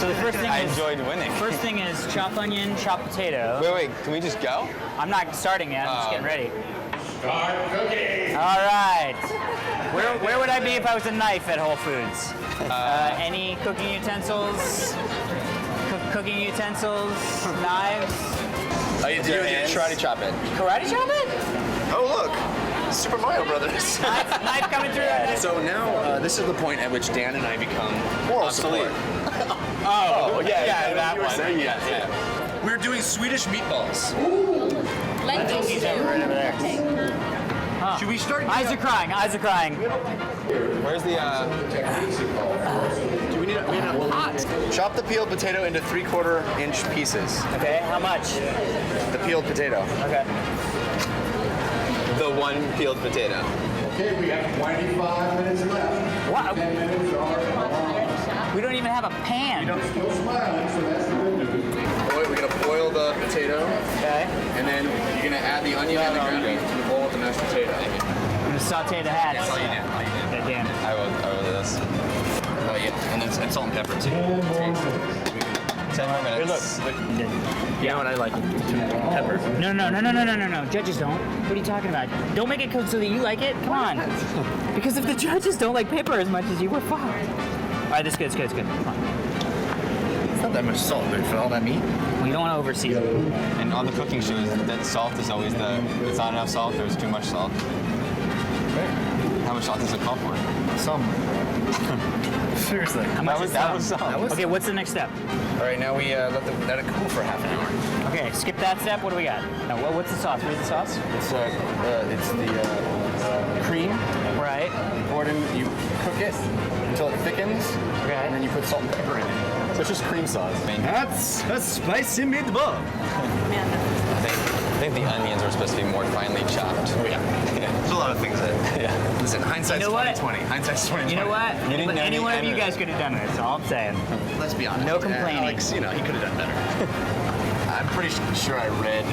So the first thing I is enjoyed winning. First thing is chop onion, chop potato. Wait, can we just go? I'm not starting yet. I'm just getting ready. Start cooking. All right. Where would I be if I was a knife at Whole Foods? Any cooking utensils? Cooking utensils? Knives? You do karate chop it. Karate chop it? Oh, look. Super Mario Brothers. Knife coming through. So now, this is the point at which Dan and I become obsolete. Yeah, that one. Yeah. We're doing Swedish meatballs. He's right over there. Should we start? Eyes are crying. Eyes are crying. Where's the... Do we need a pot? Chop the peeled potato into 3/4 inch pieces. Okay, how much? The peeled potato. Okay. The one peeled potato. Okay, we have 25 minutes left. Wow. 10 minutes are We don't even have a pan. still smiling, so that's the good news. We're gonna boil the potato, Okay. and then you're gonna add the onion and the ground beef to the bowl with the mashed potato. I'm gonna saute the hats. That's all you need. God damn it. I will do this. And then salt and pepper too. 10 more minutes. You know what I like? Pepper. No. Judges don't. What are you talking about? Don't make it so that you like it. Come on. Because if the judges don't like pepper as much as you, we're fucked. All right, this is good. Come on. It's not that much salt, but for all that meat. Well, you don't want to overseason. And on the cooking shows, that salt is always it's not enough salt, there's too much salt. How much salt does it call for? Some. Seriously. That was salt. Okay, what's the next step? All right, now we let it cool for half an hour. Okay, skip that step. What do we got? Now, what's the sauce? Read the sauce. It's the cream. Right. Pour it in. You cook it until it thickens. Okay. And then you put salt and pepper in it. So it's just cream sauce. That's a spicy meatball. I think the onions are supposed to be more finely chopped. Oh yeah. There's a lot of things that. Yeah. Listen, hindsight's You know what? 20/20. Hindsight's 20/20. You know what? didn't know Any the one of you end. guys could have done this. All I'm saying. Let's be honest. No complaining. Alex, he could have done better. I'm pretty sure I read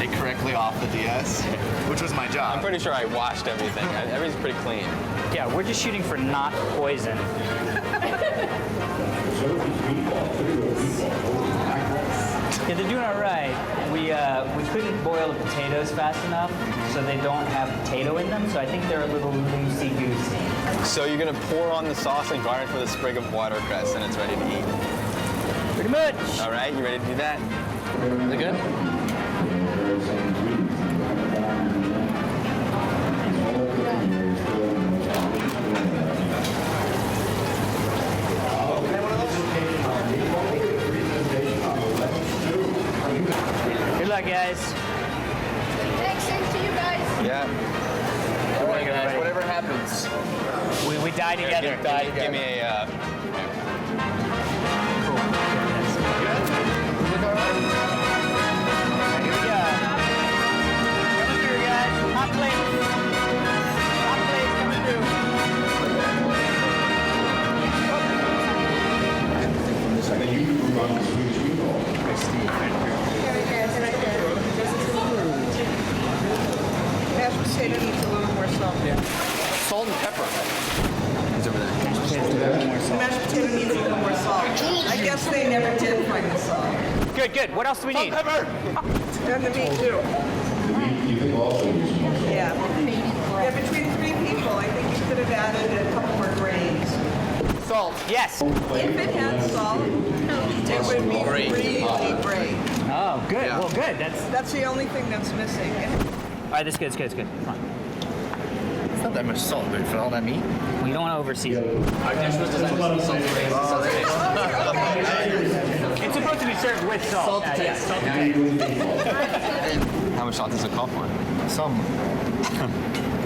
it correctly off the DS, which was my job. I'm pretty sure I washed everything. Everything's pretty clean. Yeah, we're just shooting for not poison. Yeah, they're doing all right. We couldn't boil boil the potatoes fast enough so they don't have potato in them. So I think they're a little loosey-goosey. So you're gonna pour on the sauce and garnish with a sprig of watercress, and it's ready to eat. Pretty much. All right, you ready to do that? Is it good? Good luck, guys. Thanks, same to you guys. Yeah. All right, guys. Whatever happens. We die together. Give me a. Here we go. Coming through, guys. Hot plates. Hot plates coming through. Mashed potato needs a little more salt. Salt and pepper. He's over there. Mashed potato needs a little more salt. I guess they never did find the salt. Good, good. What else do we need? Pepper! And the meat too. Yeah. Yeah, between 3 people, I think you could have added a couple more grains. Salt. Yes. If it had salt, it would be really great. Oh, good. Yeah. Well, good. That's the only thing that's missing. All right. This is good. It's good. It's good. Come on. It's not that much salt, dude, for all that meat. We don't want to overseason. Our dish was designed with salt free. It's supposed to be served with salt. Salt to taste. Salt to taste. How much salt does it call for? Some.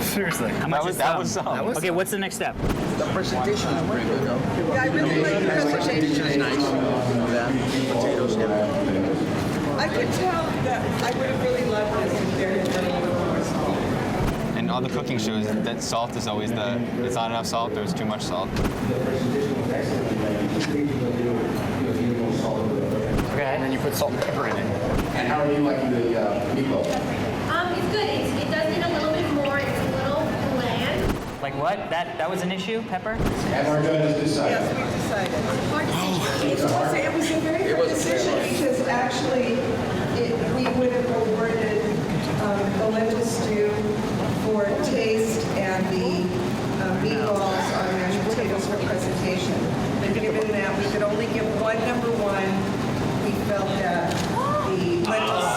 Seriously. How much That is was some. That was Okay, what's the next step? The presentation is pretty good, though. Yeah, I really like the presentation. It's nice. That potatoes and I could tell that I would have really loved this if there had been a little more salt. And all the cooking shows that salt is always it's not enough salt or it's too much salt. Okay. And then you put salt and pepper in it. And how are you liking the meatball? It's good. It does need a little bit more. It's a little bland. Like what? That was an issue, Pepper? And our judges decided. Yes, we decided. Hard decision. It was a very hard decision because actually we would have awarded the lentil stew for taste and the meatballs on mashed potatoes for presentation. And given that we could only give one number 1, we felt that the lentil stew.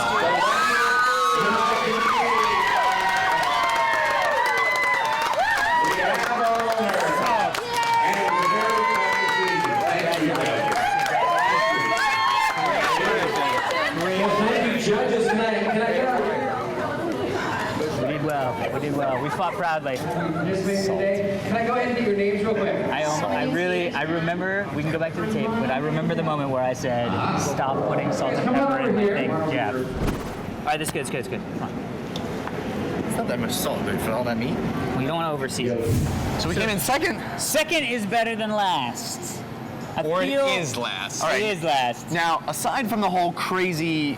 We did well. We fought proudly. Can I go ahead and get your names real quick? I remember, we can go back to the tape, but I remember the moment where I said, stop putting salt and Come on pepper in over my here. thing, Jeff. All right, this is good, it's good, it's good. Come on. It's not that much salt, dude, for all that meat. We don't want to overseason. So we came in second. Second is better than last. Or it is last. It is last. Now, aside from the whole crazy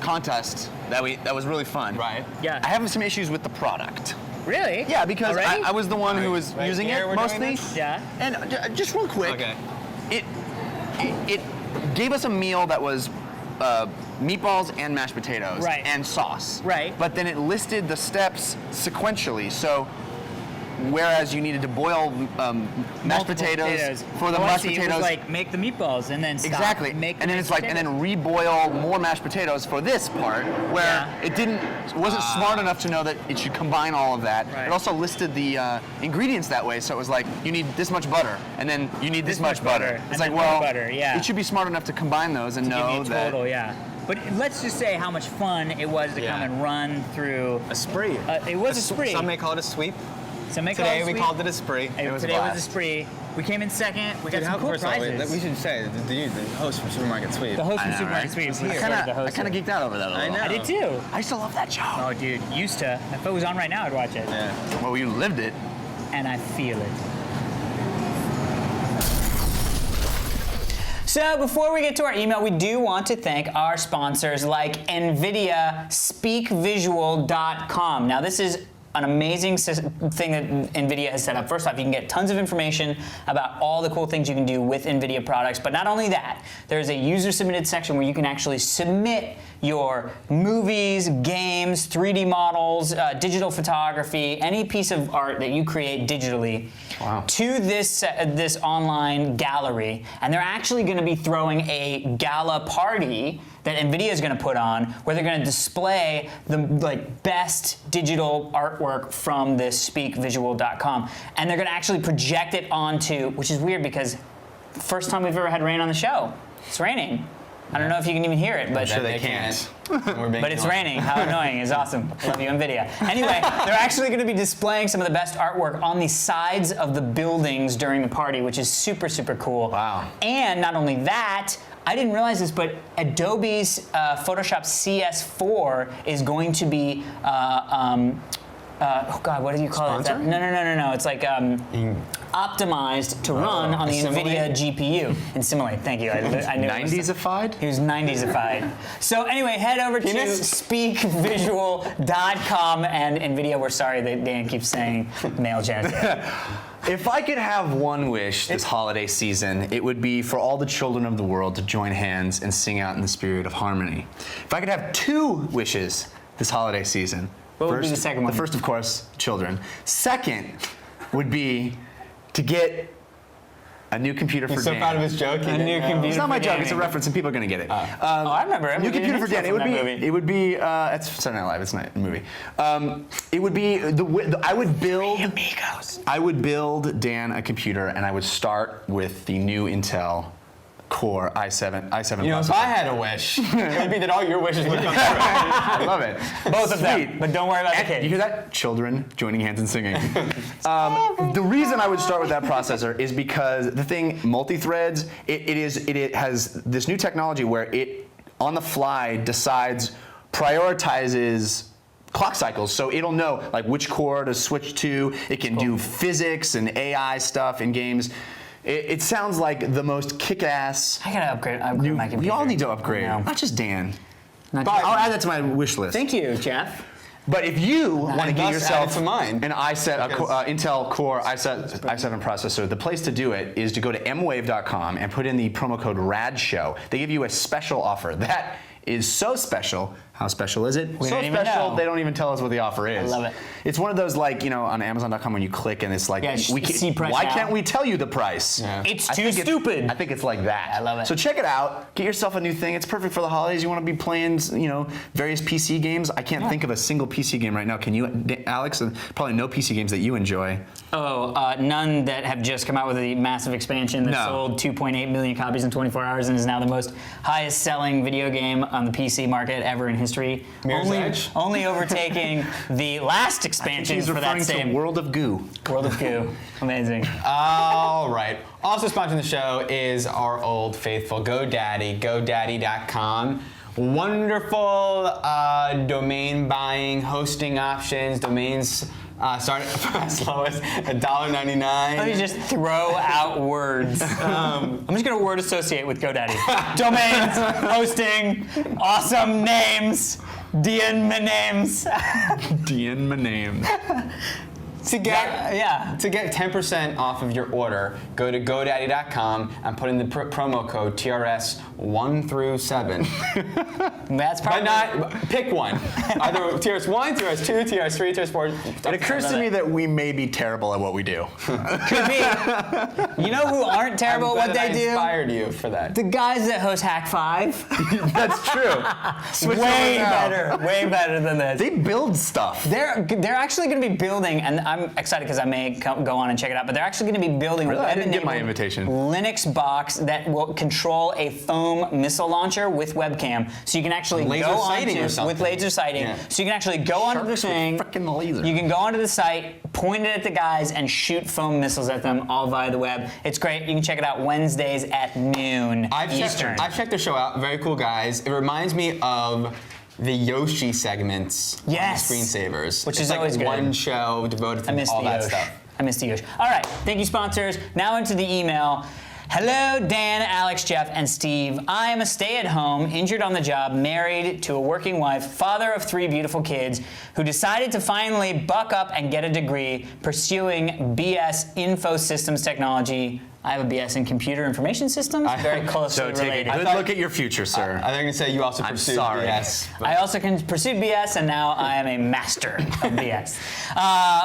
contest that was really fun. Right. Yeah. I have some issues with the product. Really? Yeah, because Already? I was the one who was Right using here it we're mostly. doing this? Yeah. And just real quick, Okay. it gave us a meal that was meatballs and mashed potatoes Right. and sauce. Right. But then it listed the steps sequentially. So whereas you needed to boil mashed Multiple potatoes for the Oh, I mashed see. potatoes. It was like make the meatballs and then stop. Exactly. Make the And then it's mashed like, and potatoes. then reboil more mashed potatoes for this part, where Yeah. it wasn't smart enough to know that it should combine all of that. Right. It also listed the ingredients that way, so it was like, you need this much butter, and then you need this much much butter. butter, It's and like, then more well, butter, yeah. it should be smart enough to combine those and Give me know a that. total, yeah. But let's just say how much fun it was to Yeah. come and run through. A spree. It was a spree. Some may call it a sweep. Some may call Today it a we sweep. called it a spree. Hey, It was a today was a blast. spree. We came in second. We got some cool First of all, prizes. we should say the host from Supermarket Sweep. The host from I know, Supermarket right? Sweep. Was we here. started to I host kind of it. geeked out over that a little. I know. I did too. I used to love that show. Oh, dude, used to. If it was on right now, I'd watch it. Yeah. Well, you lived it. And I feel it. So before we get to our email, we do want to thank our sponsors like NVIDIA, SpeakVisual.com. Now this is an amazing thing that NVIDIA has set up. First off, you can get tons of information about all the cool things you can do with NVIDIA products, but not only that, there's a user-submitted section where you can actually submit your movies, games, 3D models, digital photography, any piece of art that you create digitally to this online gallery, and they're actually going to be throwing a gala party that NVIDIA is going to put on, where they're going to display the best digital artwork from this speakvisual.com, and they're going to actually project it onto, which is weird because first time we've ever had rain on the show. It's raining. I don't know if you can even hear it, but I'm sure they can't. But it's raining. How annoying. It's awesome. I love you, NVIDIA. Anyway, they're actually going to be displaying some of the best artwork on the sides of the buildings during the party, which is super, super cool. Wow. And not only that, I didn't realize this, but Adobe's Photoshop CS4 is going to be, oh God, what do you call it? No. It's like optimized to run on the NVIDIA GPU. In Simulate, thank you. I knew it was- Ninetiesified? He was 90sified. So anyway, head over to speakvisual.com and NVIDIA. We're sorry that Dan keeps saying male genital. If I could have one wish this holiday season, it would be for all the children of the world to join hands and sing out in the spirit of harmony. If I could have two wishes this holiday season, What would be the second one? The first, of course, children. Second would be to get a new computer for He's so Dan. proud of his joke. A new computer. It's not my for joke. Dan. It's a reference, and people are going to get it. I remember it. New We did computer an for Dan. intro from that movie. It would be. It's Saturday Night Live. It's not a movie. It would be I would build. I would build Dan a computer, and I would start with the new Intel Core i7 You know, if processor. I had a wish, it would be that all your wishes would come true. I love it. Both of them, Sweet. but don't worry about the And kids. you hear that? Children joining hands and singing. The reason I would start with that processor is because the thing, multi-threads, it has this new technology where it, on the fly, prioritizes clock cycles, so it'll know like which core to switch to. It can do physics and AI stuff in games. It sounds like the most kick-ass. I gotta upgrade my computer. We all need to upgrade, No. not just Dan. Not But just- I'll add that to my wish list. Thank you, Jeff. But if you want to get thus add yourself it to mine. an Intel Core i7 processor, the place to do it is to go to mwave.com and put in the promo code RADSHOW. They give you a special offer. That is so special. How special is it? We So don't even special, know. they don't even tell us what the offer is. I love it. It's one of those, like, on Amazon.com when you click and it's like, Yeah, see price why now. can't we tell you the price? Yeah. It's I too think stupid. I think it's like that. I love it. So check it out. Get yourself a new thing. It's perfect for the holidays. You want to be playing, various PC games. I can't think of a single PC game right now. Can you, Alex? Probably no PC games that you enjoy. None that have just come out with a massive expansion that No. sold 2.8 million copies in 24 hours and is now the most highest selling video game on the PC market ever in history. Mirror's Edge? Only overtaking the last expansion He's for that referring same to World of Goo. World of Goo. Amazing. All right. Also sponsoring the show is our old faithful GoDaddy, GoDaddy.com. Wonderful domain buying, hosting options, domains start as low as $1.99. Let me just throw out words. I'm just going to word associate with GoDaddy. Domains, hosting, awesome names, DN names. Dian Maname. To get Yeah. To get 10% off of your order, go to GoDaddy.com and put in the promo code TRS 1 through 7. That's But probably pick one. Either TRS 1, TRS 2, TRS 3, TRS 4. It occurs to me that we may be terrible at what we do. could be. You know who aren't terrible at what they I do? inspired you for that. The guys that host Hack 5. That's true. Switch way over now. better than this. They build stuff. They're actually going to be building, and I'm excited because I may go on and check it out, but they're actually going to be building a Really? I didn't get my web-enabled invitation. Linux box that will control a foam missile launcher with webcam, so you can actually Laser go sighting onto or something. with laser sighting. Yeah. So you can actually go onto the Sharks with thing. frickin' laser. You can go onto the site, point it at the guys, and shoot foam missiles at them all via the web. It's great. You can check it out Wednesdays at noon Eastern. I've checked their show out. Very cool guys. It reminds me of the Yoshi segments Yes. on the Screensavers. Which It's is like always good. one show devoted I to miss all the that Yosh. stuff. I miss the Yosh. All right, thank you, sponsors. Now into the email. Hello, Dan, Alex, Jeff, and Steve. I am a stay-at-home, injured on the job, married to a working wife, father of 3 beautiful kids, who decided to finally buck up and get a degree pursuing BS Info Systems Technology. I have a BS in Computer Information Systems, very closely So take related. a good look at your future, sir. I was going to say you also pursued sorry. BS. I also pursued BS, and now I am a master of BS.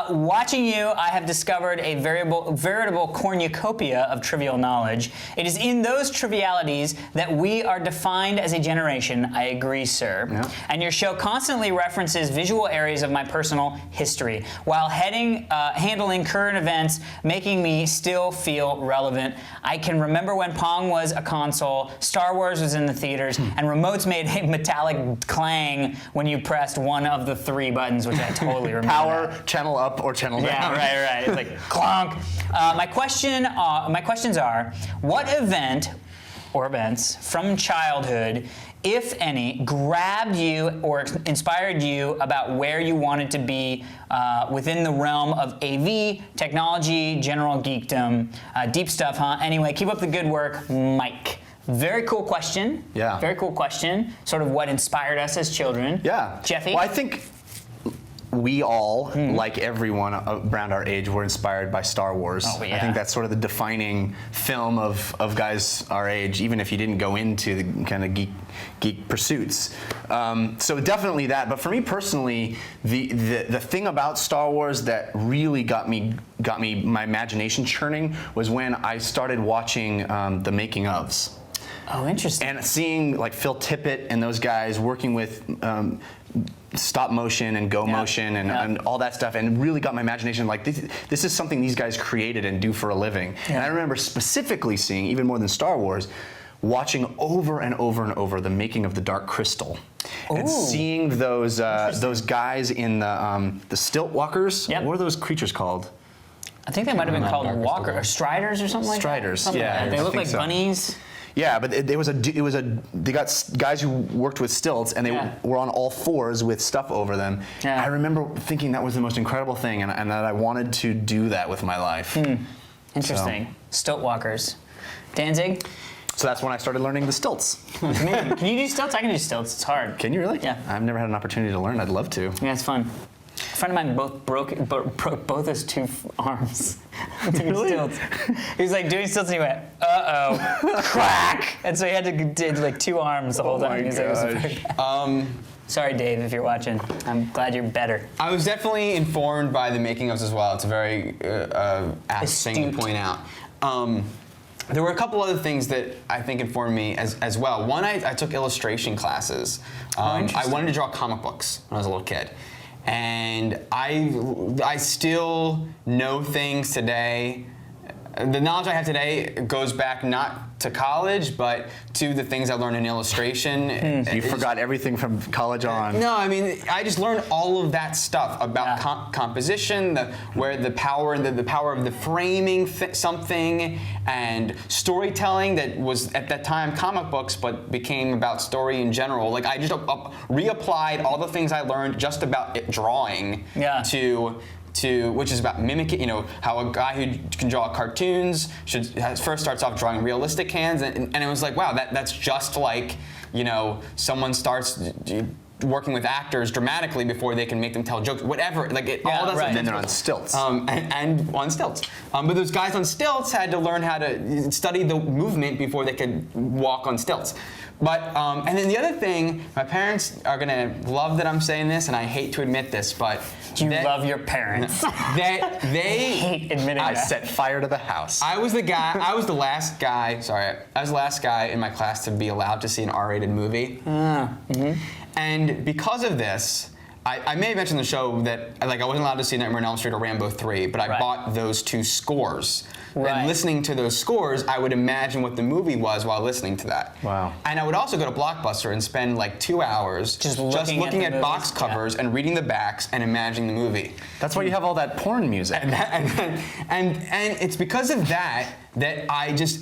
Watching you, I have discovered a veritable cornucopia of trivial knowledge. It is in those trivialities that we are defined as a generation. I agree, sir. Yeah. And your show constantly references visual areas of my personal history, while handling current events, making me still feel relevant. I can remember when Pong was a console, Star Wars was in the theaters, and remotes made a metallic clang when you pressed one of the 3 buttons, which I totally remember. Power, channel up, or channel down. Yeah, right. It's like clonk. My questions are: what event or events from childhood, if any, grabbed you or inspired you about where you wanted to be within the realm of AV, technology, general geekdom? Deep stuff, huh? Anyway, keep up the good work, Mike. Very cool question. Yeah. Very cool question. Sort of what inspired us as children. Yeah. Jeffy? Well, I think we all, like everyone around our age, were inspired by Star Wars. Oh, yeah. I think that's sort of the defining film of guys our age, even if you didn't go into the kind of geek pursuits. So definitely that. But for me personally, the thing about Star Wars that really got me my imagination churning was when I started watching the making ofs. Oh, interesting. And seeing like Phil Tippett and those guys working with stop motion and go motion and all that stuff, and really got my imagination like this is something these guys created and do for a living. And I remember specifically seeing, even more than Star Wars, watching over and over and over the making of the Dark Crystal. And seeing those guys in the stilt walkers. Yep. What are those creatures called? I think they might have been called Dark Walker Crystal. or Striders or something like that. Striders, Something yeah, like that. I They look think like so. bunnies. Yeah, but they got guys who worked with stilts, and they were on all 4s with stuff over them. Yeah. I remember thinking that was the most incredible thing, and that I wanted to do that with my life. Interesting. Stilt walkers. Danzig? So that's when I started learning the stilts. Can you do stilts? I can do stilts. It's hard. Can you really? Yeah. I've never had an opportunity to learn. I'd love to. Yeah, it's fun. A friend of mine broke both his 2 arms doing stilts. He was like doing stilts and he went, uh-oh, crack! And so he had to do like 2 arms the whole time. He was like, it was very bad. Sorry, Dave, if you're watching. I'm glad you're better. I was definitely informed by the making ofs as well. It's a very apt thing to Astute. point out. There were a couple other things that I think informed me as well. One, I took illustration classes. I wanted to draw comic books when I was a little kid. And I still know things today. The knowledge I have today goes back not to college, but to the things I learned in illustration. You forgot everything from college on. No, I mean, I just learned all of that stuff about composition, the power of the framing something, and storytelling that was at that time comic books, but became about story in general. Like I just reapplied all the things I learned just about drawing to which is about mimicking, how a guy who can draw cartoons first starts off drawing realistic hands, and it was like, wow, that's just like, someone starts working with actors dramatically before they can make them tell jokes, whatever. Like all that stuff. And then they're on stilts. And on stilts. But those guys on stilts had to learn how to study the movement before they could walk on stilts. But and then the other thing, my parents are gonna love that I'm saying this, and I hate to admit this, but You love your parents. they hate admitting I that. set fire to the house. I was the last guy in my class to be allowed to see an R-rated movie. And because of this, I may have mentioned in the show that I wasn't allowed to see Nightmare on Elm Street or Rambo 3, but I bought those 2 scores. And listening to those scores, I would imagine what the movie was while listening to that. Wow. And I would also go to Blockbuster and spend 2 hours Just looking at the box movies. covers and reading the backs and imagining the movie. That's why you have all that porn music. And it's because of that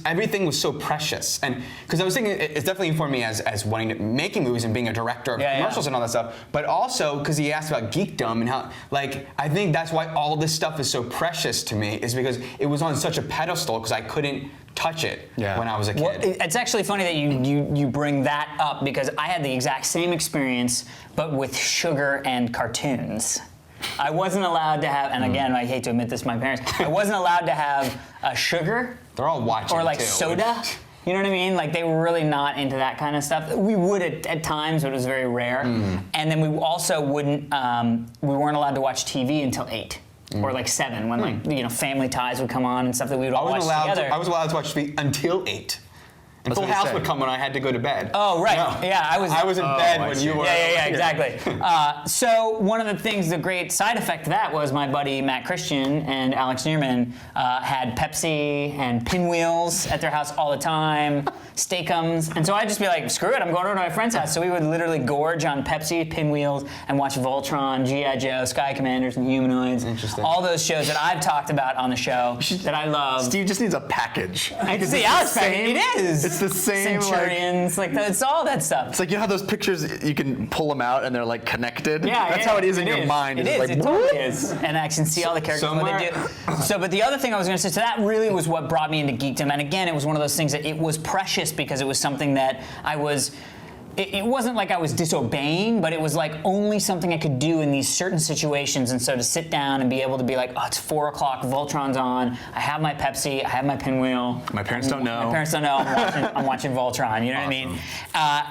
everything was so precious. And because I was thinking, it's definitely informed me as making movies and being a director of commercials and all that stuff, but also because he asked about geekdom and how, I think that's why all this stuff is so precious to me, is because it was on such a pedestal because I couldn't touch it Yeah. when I was a kid. Well, it's actually funny that you bring that up because I had the exact same experience, but with sugar and cartoons. I wasn't allowed to have, and again, I hate to admit this to my parents, I wasn't allowed to have sugar They're all watching or like too. soda. You know what I mean? Like they were really not into that kind of stuff. We would at times, but it was very rare. And then we also wouldn't, we weren't allowed to watch TV until 8. Or like 7, when like Family Ties would come on and stuff that we would all watch together. I was allowed to watch TV until 8. And Full House would come when I had to go to bed. Oh, right. No. Yeah, I was in bed when you were. Yeah, exactly. So one of the things, the great side effect of that was my buddy Matt Christian and Alex Neerman had Pepsi and Pinwheels at their house all the time, Steakums. And so I'd just be like, screw it, I'm going over to my friend's house. So we would literally gorge on Pepsi, Pinwheels, and watch Voltron, G.I. Joe, Sky Commanders, and Humanoids. Interesting. All those shows that I've talked about on the show that I love. Steve just needs a package. It's the Alex package. It is. It's the same. Centurions, it's all that stuff. It's like, you know how those pictures, you can pull them out and they're like connected? Yeah, That's how it is in your mind. It It's is. like, It totally is. And I can see all the characters when they do. So, but the other thing I was going to say, so that really was what brought me into geekdom. And again, it was one of those things that it was precious because it was something that I was. It wasn't like I was disobeying, but it was like only something I could do in these certain situations. And so to sit down and be able to be like, oh, it's 4 o'clock, Voltron's on, I have my Pepsi, I have my Pinwheel. My parents don't know. My parents don't know. I'm watching Voltron. You know what I mean?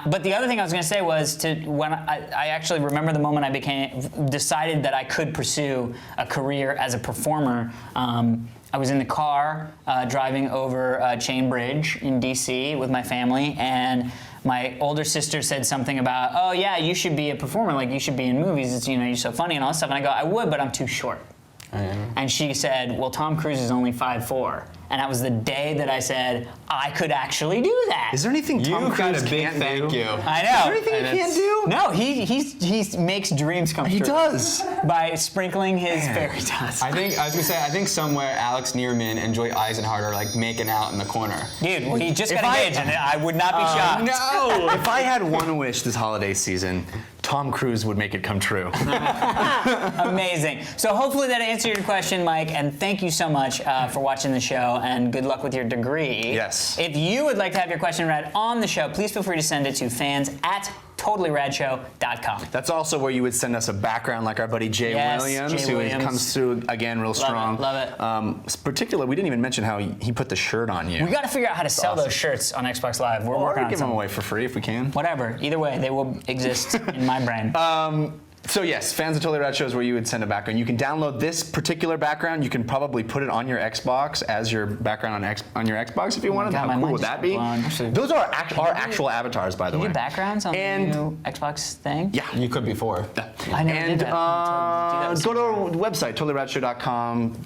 But the other thing I was going to say was when I actually remember the moment I decided that I could pursue a career as a performer. I was in the car driving over Chain Bridge in D.C. with my family, and my older sister said something about, oh yeah, you should be a performer, like you should be in movies, it's, you're so funny and all that stuff. And I go, I would, but I'm too short. And she said, well, Tom Cruise is only 5'4". And that was the day that I said, I could actually do that. Is there anything Tom Cruise can't do? Thank you. I know. Is there anything he can't do? No, he makes dreams come true. He does. By sprinkling his fairy dust. I think somewhere Alex Neerman and Joy Eisenhardt are like making out in the corner. Dude, well, he just got engaged, and I would not be shocked. No! If I had one wish this holiday season, Tom Cruise would make it come true. Amazing. So hopefully that answered your question, Mike, and thank you so much for watching the show, and good luck with your degree. Yes. If you would like to have your question read on the show, please feel free to send it to fans@totallyradshow.com. That's also where you would send us a background like our buddy Jay Yes, Williams, Jay who Williams. comes through again real strong. Love it. Particularly, we didn't even mention how he put the shirt on you. We got to figure out how to sell those shirts on Xbox Live. We're working on give them something. away for free if we can. Whatever. Either way, they will exist in my brain. So yes, Fans of Totally Rad Show is where you would send a background. You can download this particular background. You can probably put it on your Xbox as your background on your Xbox if you wanted. God, my How cool mind would just that be? blown. Those are our actual avatars, by the way. Do backgrounds on the new Xbox thing? Yeah. You could before. I never did that. Go to our website, totallyradshow.com.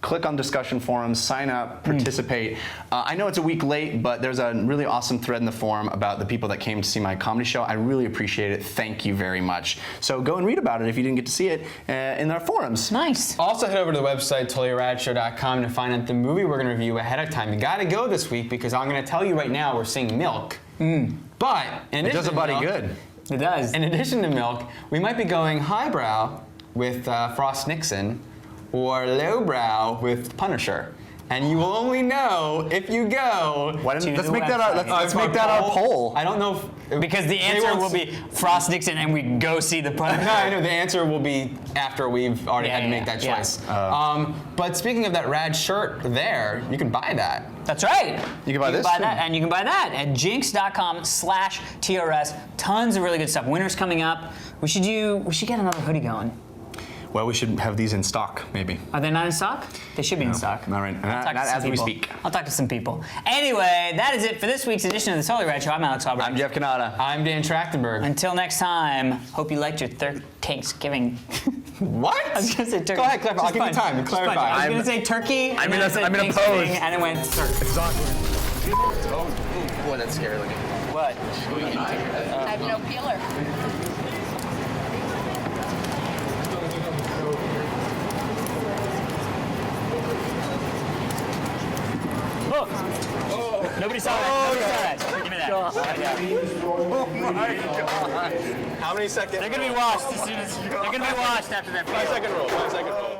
Click on discussion forums, sign up, participate. I know it's a week late, but there's a really awesome thread in the forum about the people that came to see my comedy show. I really appreciate it. Thank you very much. So go and read about it if you didn't get to see it in our forums. Nice. Also head over to the website, totallyradshow.com, to find out the movie we're going to review ahead of time. You got to go this week because I'm going to tell you right now we're seeing Milk. But in It does a buddy Milk, good. It does. In addition to Milk, we might be going highbrow with Frost Nixon or lowbrow with Punisher. And you will only know if you go. Let's the make that our let's If make that our poll. I don't know if Because the answer will be Frost Nixon, and we go see the Punisher. No, I know the answer will be after we've already had to make that choice. But speaking of that rad shirt there, you can buy that. That's right. You can buy this Buy too. that, and you can buy that at jinx.com/TRS. Tons of really good stuff. Winter's coming up. We should get another hoodie going. Well, we should have these in stock, maybe. Are they not in stock? They should be in stock. Not right. I'll talk Not to some as we people. speak. I'll talk to some people. Anyway, that is it for this week's edition of the Totally Rad Show. I'm Alex Albrecht. I'm Jeff Canada. I'm Dan Trachtenberg. Until next time, hope you liked your Thanksgiving. What? I was gonna say turkey. Go ahead, clarify. I'll give you time to Just fun. clarify. I was gonna say turkey. I'm and in then I a- said I'm in a Thanksgiving, pose. And it went Boy, that's scary looking. what? I have no peeler. Look. Nobody saw that. Nobody saw that. Give me that. Oh my God. How many seconds? They're gonna be washed as soon as. They're gonna be washed after that. 5 second rule. 5 second rule.